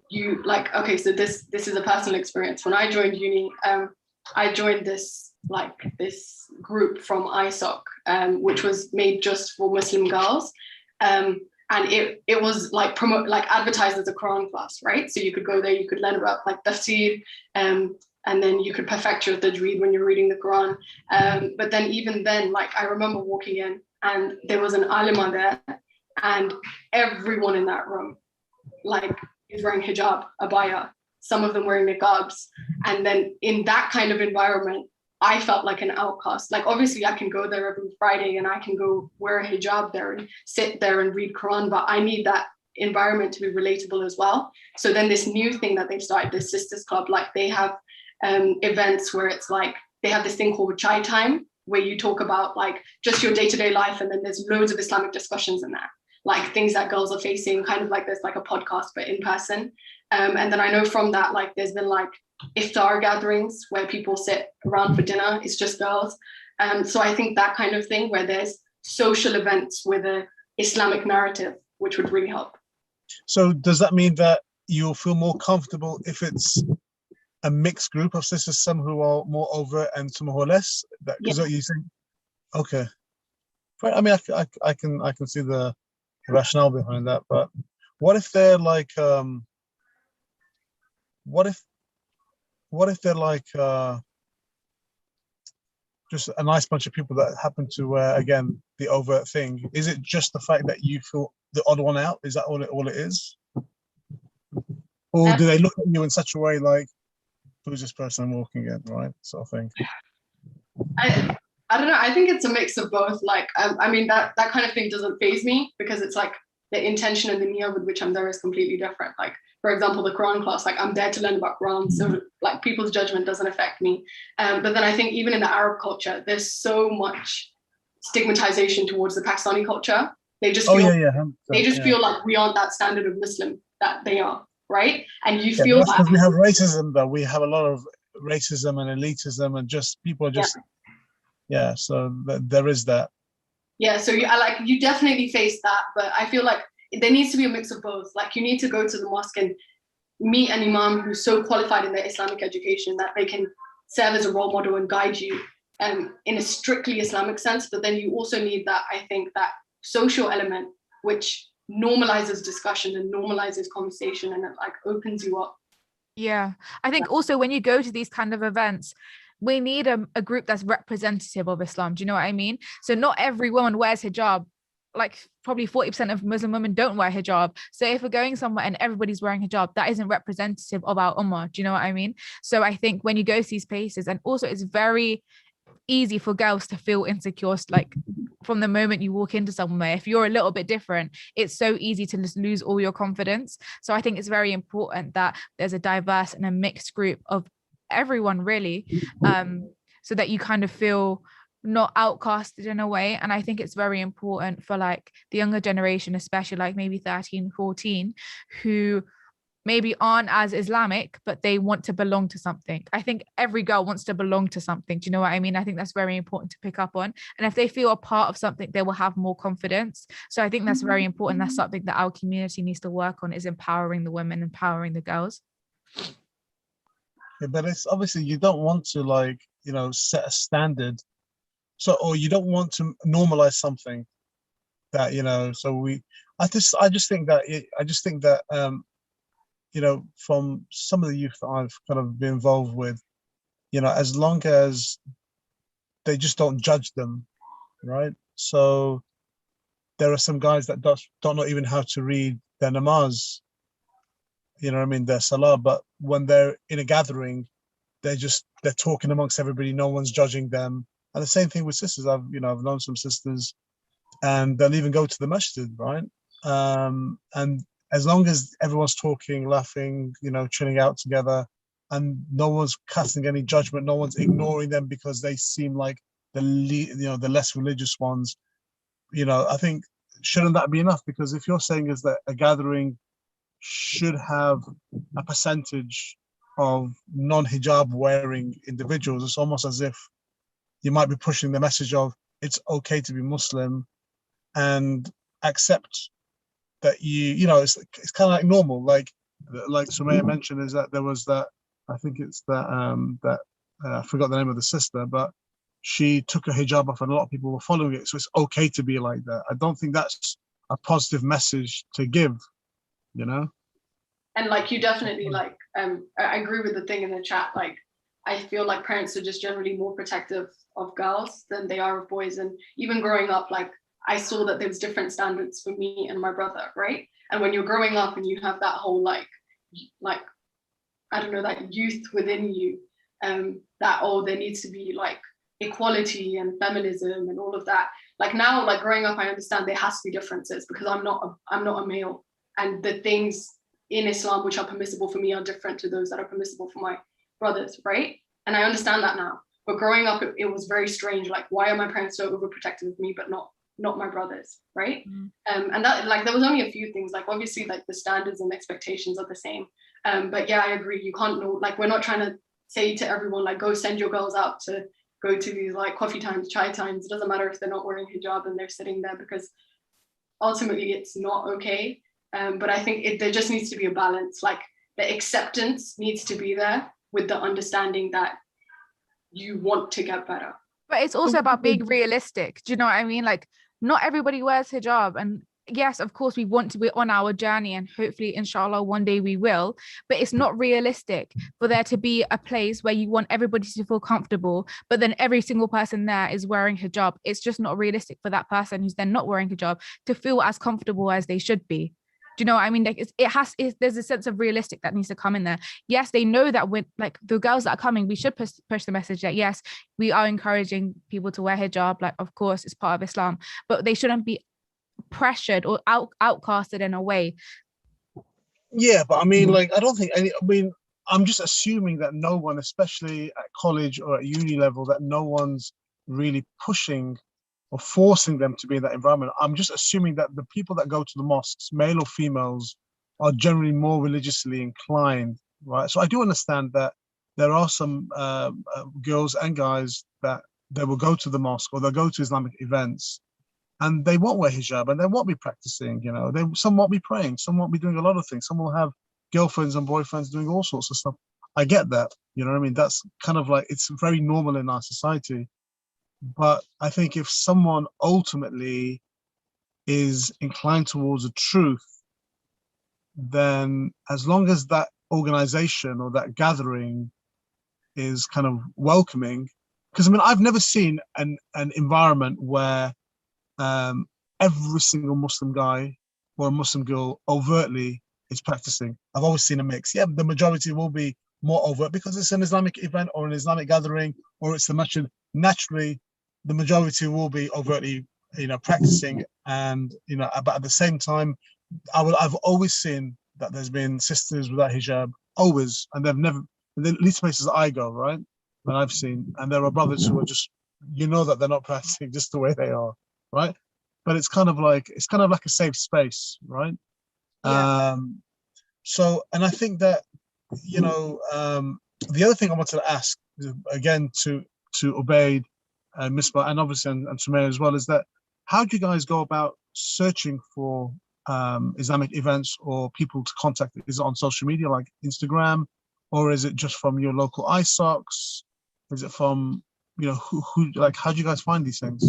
you like, okay, so this is a personal experience. When I joined uni, I joined this group from ISOC, which was made just for Muslim girls. And it was like advertised as a Quran class, right? So you could go there, you could learn about like tafsir, and then you could perfect your tajweed when you're reading the Quran. But then even then, like I remember walking in and there was an alima there, and everyone in that room, like, is wearing hijab, abaya, some of them wearing niqabs. And then in that kind of environment, I felt like an outcast. Like obviously I can go there every Friday and I can go wear a hijab there and sit there and read Quran, but I need that environment to be relatable as well. So then this new thing that they've started, this Sisters Club, like they have events where it's like, they have this thing called Chai Time, where you talk about like just your day-to-day life, and then there's loads of Islamic discussions in that, like things that girls are facing, kind of like there's like a podcast, but in person. And then I know from that, like there's been like iftar gatherings where people sit around for dinner, it's just girls. So I think that kind of thing where there's social events with a Islamic narrative, which would really help. So does that mean that you'll feel more comfortable if it's a mixed group of sisters, some who are more overt and some who are less? Because what you think? Okay, right. I mean, I can see the rationale behind that, but what if they're like what if they're like just a nice bunch of people that happen to wear, again, the overt thing? Is it just the fact that you feel the odd one out? Is that all it is? Or do they look at you in such a way like, who's this person walking in, right? Sort of thing. I don't know. I think it's a mix of both. Like, I mean, that kind of thing doesn't faze me, because it's like the intention and the niyyah with which I'm there is completely different. Like, for example, the Quran class, like I'm there to learn about Quran. So like people's judgment doesn't affect me. But then I think even in the Arab culture, there's so much stigmatization towards the Pakistani culture. They just feel like we aren't that standard of Muslim that they are, right? And you feel that because we have racism, though. We have a lot of racism and elitism, and just people are just so there is that. Yeah, so you definitely face that, but I feel like there needs to be a mix of both. Like you need to go to the mosque and meet an imam who's so qualified in their Islamic education that they can serve as a role model and guide you in a strictly Islamic sense. But then you also need that, I think, that social element, which normalizes discussion and normalizes conversation, and it like opens you up. Yeah, I think also when you go to these kind of events, we need a group that's representative of Islam. Do you know what I mean? So not every woman wears hijab. Like probably 40% of Muslim women don't wear hijab. So if we're going somewhere and everybody's wearing hijab, that isn't representative of our ummah. Do you know what I mean? So I think when you go to these places, and also it's very easy for girls to feel insecure, like from the moment you walk into somewhere. If you're a little bit different, it's so easy to just lose all your confidence. So I think it's very important that there's a diverse and a mixed group of everyone, really, so that you kind of feel not outcasted in a way. And I think it's very important for like the younger generation, especially like maybe 13, 14, who maybe aren't as Islamic, but they want to belong to something. I think every girl wants to belong to something. Do you know what I mean? I think that's very important to pick up on. And if they feel a part of something, they will have more confidence. So I think that's very important. That's something that our community needs to work on, is empowering the women, empowering the girls. Yeah, but it's obviously you don't want to like, set a standard. So, or you don't want to normalize something that, so I just think that, from some of the youth that I've kind of been involved with, as long as they just don't judge them, right? So there are some guys that don't know even how to read their namaz, their salah, but when they're in a gathering, they're talking amongst everybody, no one's judging them. And the same thing with sisters. I've known some sisters, and they'll even go to the masjid, right? And as long as everyone's talking, laughing, chilling out together, and no one's casting any judgment, no one's ignoring them because they seem like the less religious ones. I think, shouldn't that be enough? Because if you're saying is that a gathering should have a percentage of non-hijab wearing individuals, it's almost as if you might be pushing the message of it's okay to be Muslim and accept that it's kind of like normal. Like Sumaya mentioned, is that there was that, I think it's that I forgot the name of the sister, but she took her hijab off and a lot of people were following it. So it's okay to be like that. I don't think that's a positive message to give, And like, you definitely like, I agree with the thing in the chat. Like, I feel like parents are just generally more protective of girls than they are of boys. And even growing up, like, I saw that there was different standards for me and my brother, right? And when you're growing up and you have that whole like I don't know, that youth within you, that there needs to be like equality and feminism and all of that. Like now, like growing up, I understand there has to be differences because I'm not a male, and the things in Islam which are permissible for me are different to those that are permissible for my brothers, right? And I understand that now. But growing up, it was very strange. Like, why are my parents so overprotective of me, but not my brothers, right? And that, like, there was only a few things. Like, obviously, like the standards and expectations are the same. But yeah, I agree. You can't know. Like, we're not trying to say to everyone like, go send your girls out to go to these like coffee times, chai times. It doesn't matter if they're not wearing hijab and they're sitting there, because ultimately it's not okay. But I think there just needs to be a balance. Like, the acceptance needs to be there with the understanding that you want to get better. But it's also about being realistic. Do you know what I mean? Like, not everybody wears hijab, and yes, of course, we want to be on our journey, and hopefully, inshallah, one day we will. But it's not realistic for there to be a place where you want everybody to feel comfortable, but then every single person there is wearing hijab. It's just not realistic for that person who's then not wearing hijab to feel as comfortable as they should be. Do you know what I mean? Like, there's a sense of realistic that needs to come in there. Yes, they know that when like the girls that are coming, we should push the message that yes, we are encouraging people to wear hijab. Like, of course, it's part of Islam, but they shouldn't be pressured or outcasted in a way. Yeah, but I mean, like, I don't think I'm just assuming that no one, especially at college or at uni level, that no one's really pushing or forcing them to be in that environment. I'm just assuming that the people that go to the mosques, male or females, are generally more religiously inclined, right? So I do understand that there are some girls and guys that they will go to the mosque or they'll go to Islamic events and they won't wear hijab and they won't be practicing, some won't be praying, some won't be doing a lot of things, some will have girlfriends and boyfriends doing all sorts of stuff. I get that, you know what I mean? That's kind of like, it's very normal in our society. But I think if someone ultimately is inclined towards the truth, then as long as that organization or that gathering is kind of welcoming, because I mean, I've never seen an environment where every single Muslim guy or a Muslim girl overtly is practicing. I've always seen a mix. Yeah, the majority will be more overt because it's an Islamic event or an Islamic gathering, or it's the masjid. Naturally, the majority will be overtly, practicing, and but at the same time, I've always seen that there's been sisters without hijab, always, and they've never, in the least places I go, right, and I've seen, and there are brothers who are just, that they're not practicing just the way they are, right? But it's kind of like a safe space, right? Yeah. So, and I think that, the other thing I wanted to ask, again, to Ubaid, Misbah, and obviously and Sumaya as well, is that how do you guys go about searching for Islamic events or people to contact? Is it on social media like Instagram, or is it just from your local ISOCs? Is it from, who like, how do you guys find these things?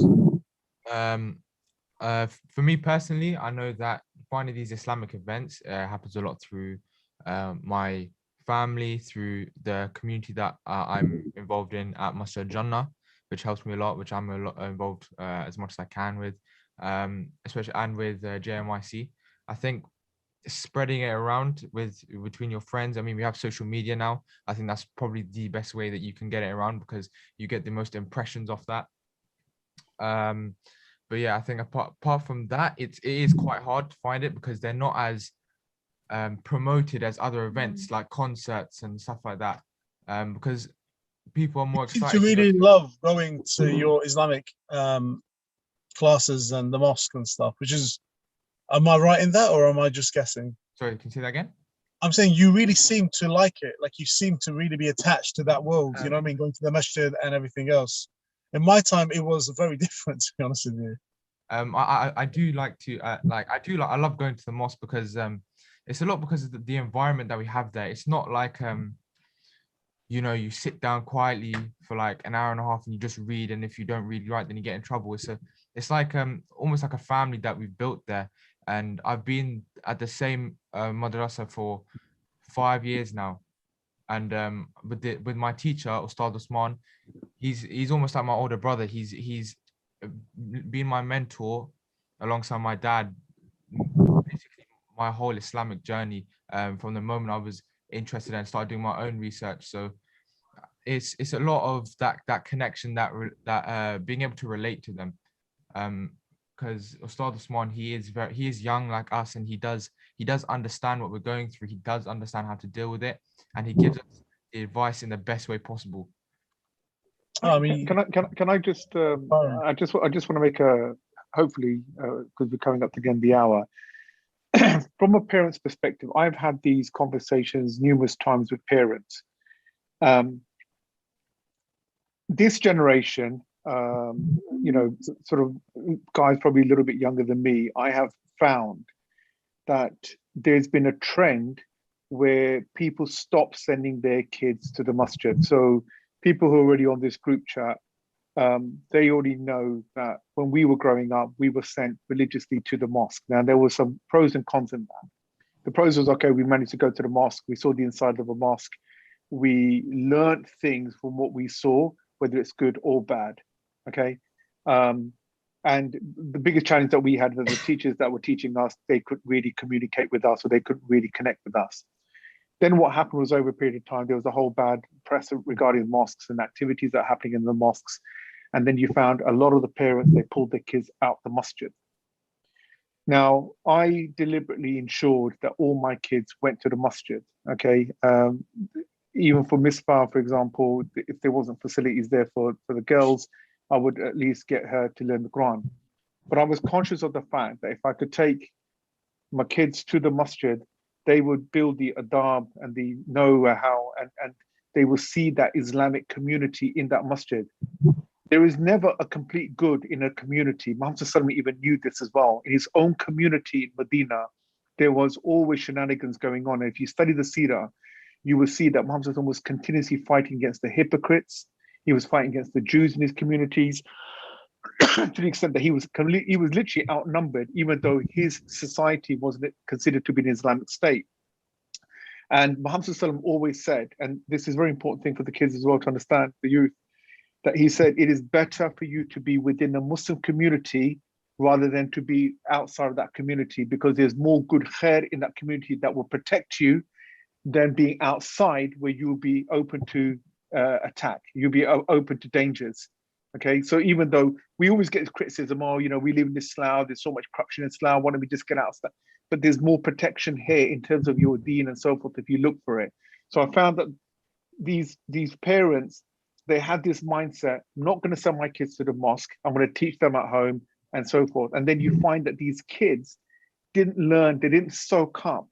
For me personally, I know that finding these Islamic events happens a lot through my family, through the community that I'm involved in at Masjid Jannah, which helps me a lot, which I'm a lot involved as much as I can with, especially, and with JMYC. I think spreading it around between your friends. I mean, we have social media now. I think that's probably the best way that you can get it around, because you get the most impressions off that. But yeah, I think apart from that, it is quite hard to find it, because they're not as promoted as other events like concerts and stuff like that, because people are more You seem excited to to go. really love going to your Islamic classes and the mosque and stuff, which is, am I right in that, or am I just guessing? Sorry, can you say that again? I'm saying you really seem to like it. Like you seem to really be attached to that world. You know what I mean? Going to the masjid and everything else. In my time, it was very different, to be honest with you. I do like to I love going to the mosque, because it's a lot because of the environment that we have there. It's not like you know, you sit down quietly for like an hour and a half and you just read, and if you don't read right, then you get in trouble. It's like almost like a family that we've built there. And I've been at the same madrasa for 5 years now. And with my teacher, Ustad Usman, he's almost like my older brother. He's been my mentor alongside my dad, basically my whole Islamic journey, from the moment I was interested and started doing my own research. So it's a lot of that connection, that being able to relate to them, because Ustad Usman, he is young like us, and he does understand what we're going through. He does understand how to deal with it, and he gives us the advice in the best way possible. I mean, can I just I just want to make a, hopefully, because we're coming up to the end of the hour, from a parent's perspective, I've had these conversations numerous times with parents. This generation, you know, sort of guys probably a little bit younger than me, I have found that there's been a trend where people stop sending their kids to the masjid. So people who are already on this group chat, they already know that when we were growing up, we were sent religiously to the mosque. Now, there were some pros and cons in that. The pros was, okay, we managed to go to the mosque. We saw the inside of a mosque. We learned things from what we saw, whether it's good or bad, okay? And the biggest challenge that we had was the teachers that were teaching us, they couldn't really communicate with us, or they couldn't really connect with us. Then what happened was, over a period of time, there was a whole bad press regarding mosques and activities that are happening in the mosques. And then you found a lot of the parents, they pulled their kids out the masjid. Now, I deliberately ensured that all my kids went to the masjid, okay? Even for Misbah, for example, if there wasn't facilities there for the girls, I would at least get her to learn the Quran. But I was conscious of the fact that if I could take my kids to the masjid, they would build the adab and the know-how, and they will see that Islamic community in that masjid. There is never a complete good in a community. Muhammad Sallallahu even knew this as well. In his own community in Medina, there was always shenanigans going on. And if you study the seerah, you will see that Muhammad Sallallahu was continuously fighting against the hypocrites. He was fighting against the Jews in his communities, to the extent that he was literally outnumbered, even though his society wasn't considered to be an Islamic state. And Muhammad Sallallahu always said, and this is a very important thing for the kids as well to understand, the youth, that he said, it is better for you to be within a Muslim community rather than to be outside of that community, because there's more good khair in that community that will protect you than being outside, where you'll be open to attack. You'll be open to dangers. Okay, so even though we always get criticism, oh, you know, we live in this Slough, there's so much corruption in Slough, why don't we just get out? But there's more protection here in terms of your deen and so forth if you look for it. So I found that these parents, they had this mindset, I'm not going to send my kids to the mosque, I'm going to teach them at home and so forth. And then you find that these kids didn't learn, they didn't soak up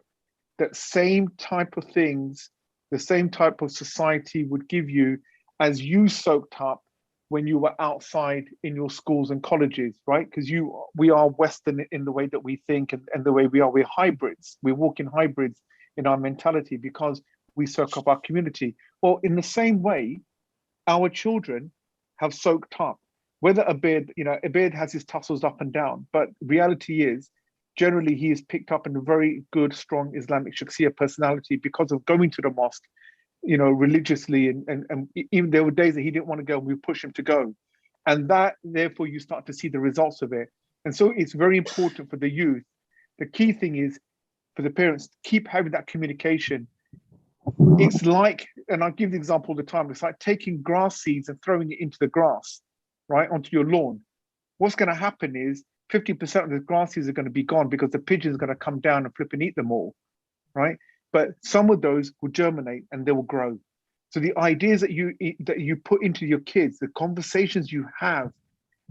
that same type of things, the same type of society would give you as you soaked up when you were outside in your schools and colleges, right? Because we are Western in the way that we think, and the way we are, we're hybrids. We're walking hybrids in our mentality because we soak up our community. Well, in the same way, our children have soaked up. Whether Abid has his tussles up and down, but reality is, generally he is picked up in a very good, strong Islamic Shakhsiyah personality because of going to the mosque, you know, religiously, and even there were days that he didn't want to go, and we push him to go. And that, therefore, you start to see the results of it. And so it's very important for the youth. The key thing is for the parents to keep having that communication. It's like, and I'll give the example all the time, it's like taking grass seeds and throwing it into the grass, right, onto your lawn. What's going to happen is 50% of the grass seeds are going to be gone because the pigeons are going to come down and flip and eat them all, right? But some of those will germinate and they will grow. So the ideas that you put into your kids, the conversations you have,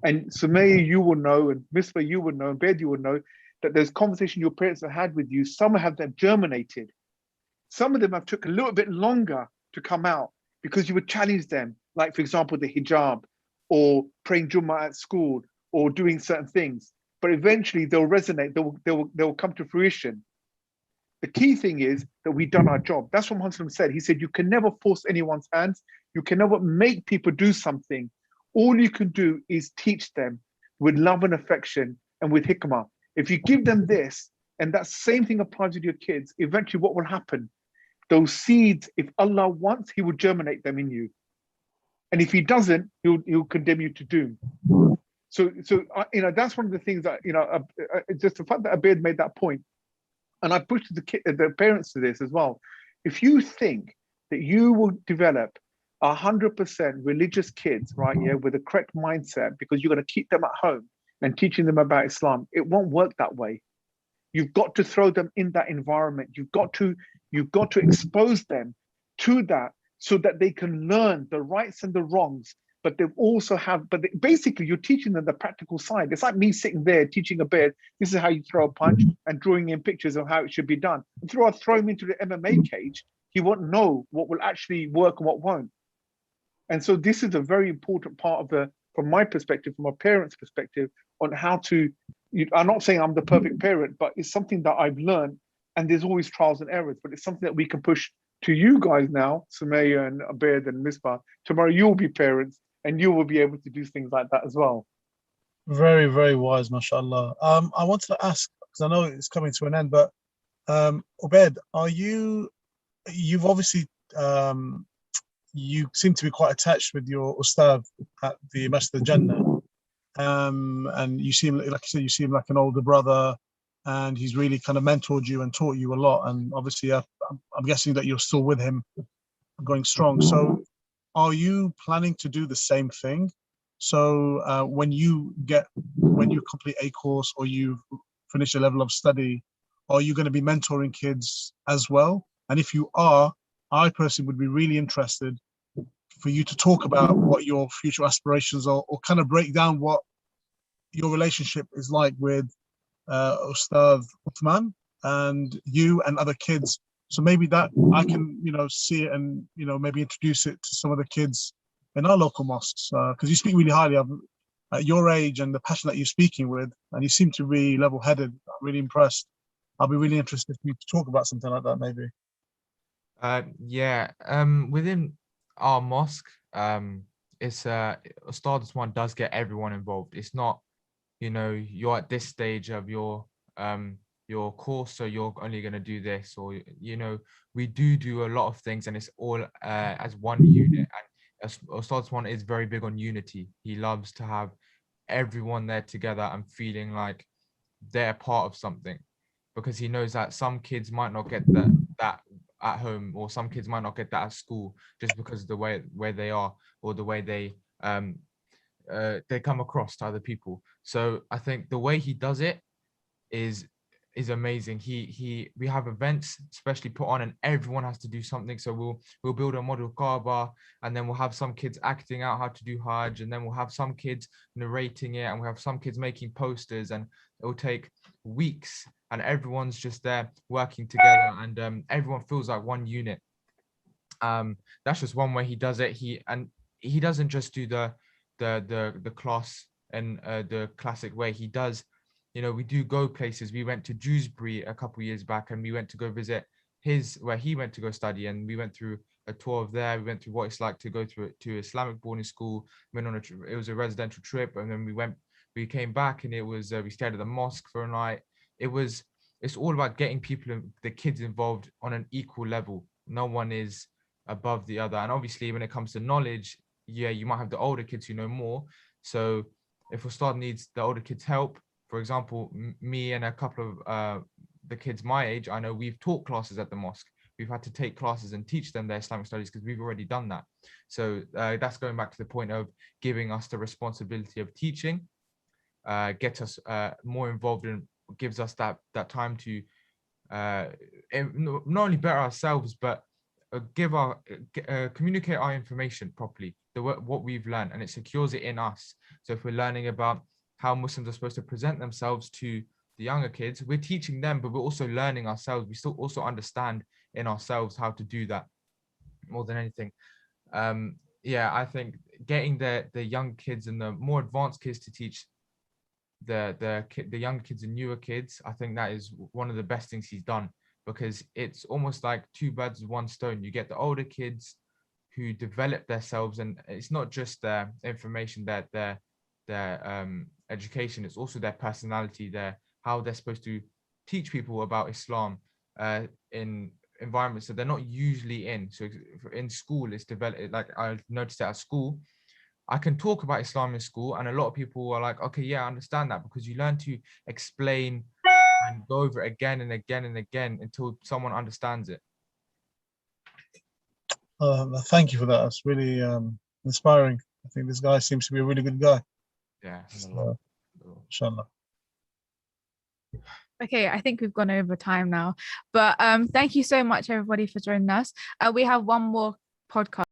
and Sumaya, you will know, and Misbah, you will know, and Bed, you will know, that there's conversation your parents have had with you. Some have them germinated. Some of them have took a little bit longer to come out because you would challenge them, like, for example, the hijab or praying Jummah at school or doing certain things. But eventually they'll resonate, they'll come to fruition. The key thing is that we've done our job. That's what Muhammad said. He said, you can never force anyone's hands. You can never make people do something. All you can do is teach them with love and affection and with hikmah. If you give them this, and that same thing applies with your kids, eventually what will happen? Those seeds, if Allah wants, He will germinate them in you. And if He doesn't, He'll condemn you to doom. So that's one of the things that, just the fact that Abid made that point, and I pushed the parents to this as well. If you think that you will develop 100% religious kids, right, yeah, with the correct mindset, because you're going to keep them at home and teaching them about Islam, it won't work that way. You've got to throw them in that environment. You've got to expose them to that so that they can learn the rights and the wrongs. But basically you're teaching them the practical side. It's like me sitting there teaching a bed, this is how you throw a punch, and drawing in pictures of how it should be done. Until I throw him into the MMA cage, he won't know what will actually work and what won't. And so this is a very important part of from my perspective, from a parent's perspective, on how to, I'm not saying I'm the perfect parent, but it's something that I've learned, and there's always trials and errors, but it's something that we can push to you guys now, Sumaya and Abed and Misbah. Tomorrow you'll be parents, and you will be able to do things like that as well. Very, very wise, mashallah. I wanted to ask, because I know it's coming to an end, but Obed, you've obviously, you seem to be quite attached with your Ustad at the Masjid al-Jannah. And you seem, like you said, you seem like an older brother, and he's really kind of mentored you and taught you a lot. And obviously, I'm guessing that you're still with him, going strong. So are you planning to do the same thing? So when you complete a course or you finish a level of study, are you going to be mentoring kids as well? And if you are, I personally would be really interested for you to talk about what your future aspirations are, or kind of break down what your relationship is like with Ustad Uthman and you and other kids. So maybe that I can, see it and, maybe introduce it to some of the kids in our local mosques, because you speak really highly of at your age and the passion that you're speaking with, and you seem to be level-headed. I'm really impressed. I'll be really interested for you to talk about something like that, maybe. Within our mosque, it's Ustad Uthman does get everyone involved. It's not, you're at this stage of your course, so you're only going to do this, or we do a lot of things, and it's all as one unit. And Ustad Uthman is very big on unity. He loves to have everyone there together and feeling like they're part of something, because he knows that some kids might not get that at home, or some kids might not get that at school, just because of the way where they are, or the way they come across to other people. So I think the way he does it is amazing. We have events especially put on, and everyone has to do something. So we'll build a model Kaaba, and then we'll have some kids acting out how to do Hajj, and then we'll have some kids narrating it, and we'll have some kids making posters, and it will take weeks, and everyone's just there working together, and everyone feels like one unit. That's just one way he does it. He doesn't just do the class and the classic way. He does, we do go places. We went to Dewsbury a couple of years back, and we went to go visit where he went to go study, and we went through a tour of there. We went through what it's like to go to Islamic boarding school. It was a residential trip, and then we came back, and it was we stayed at the mosque for a night. It's all about getting the kids involved on an equal level. No one is above the other. And obviously when it comes to knowledge, you might have the older kids who know more. So if Ustad needs the older kids help, for example, me and a couple of the kids my age, I know we've taught classes at the mosque. We've had to take classes and teach them their Islamic studies because we've already done that. So that's going back to the point of giving us the responsibility of teaching, get us more involved and gives us that time to not only better ourselves, but communicate our information properly, what we've learned, and it secures it in us. So if we're learning about how Muslims are supposed to present themselves to the younger kids, we're teaching them, but we're also learning ourselves. We still also understand in ourselves how to do that more than anything. Yeah, I think getting the young kids and the more advanced kids to teach the younger kids and newer kids, I think that is one of the best things he's done, because it's almost like two birds with one stone. You get the older kids who develop themselves, and it's not just their information, their education, it's also their personality, how they're supposed to teach people about Islam in environments that they're not usually in. So in school, it's developed, like I noticed at school, I can talk about Islam in school, and a lot of people are like, okay, yeah, I understand that, because you learn to explain and go over it again and again and again until someone understands it. Thank you for that. That's really inspiring. I think this guy seems to be a really good guy. Yeah. Inshallah. Okay, I think we've gone over time now, but thank you so much, everybody, for joining us. We have one more podcast.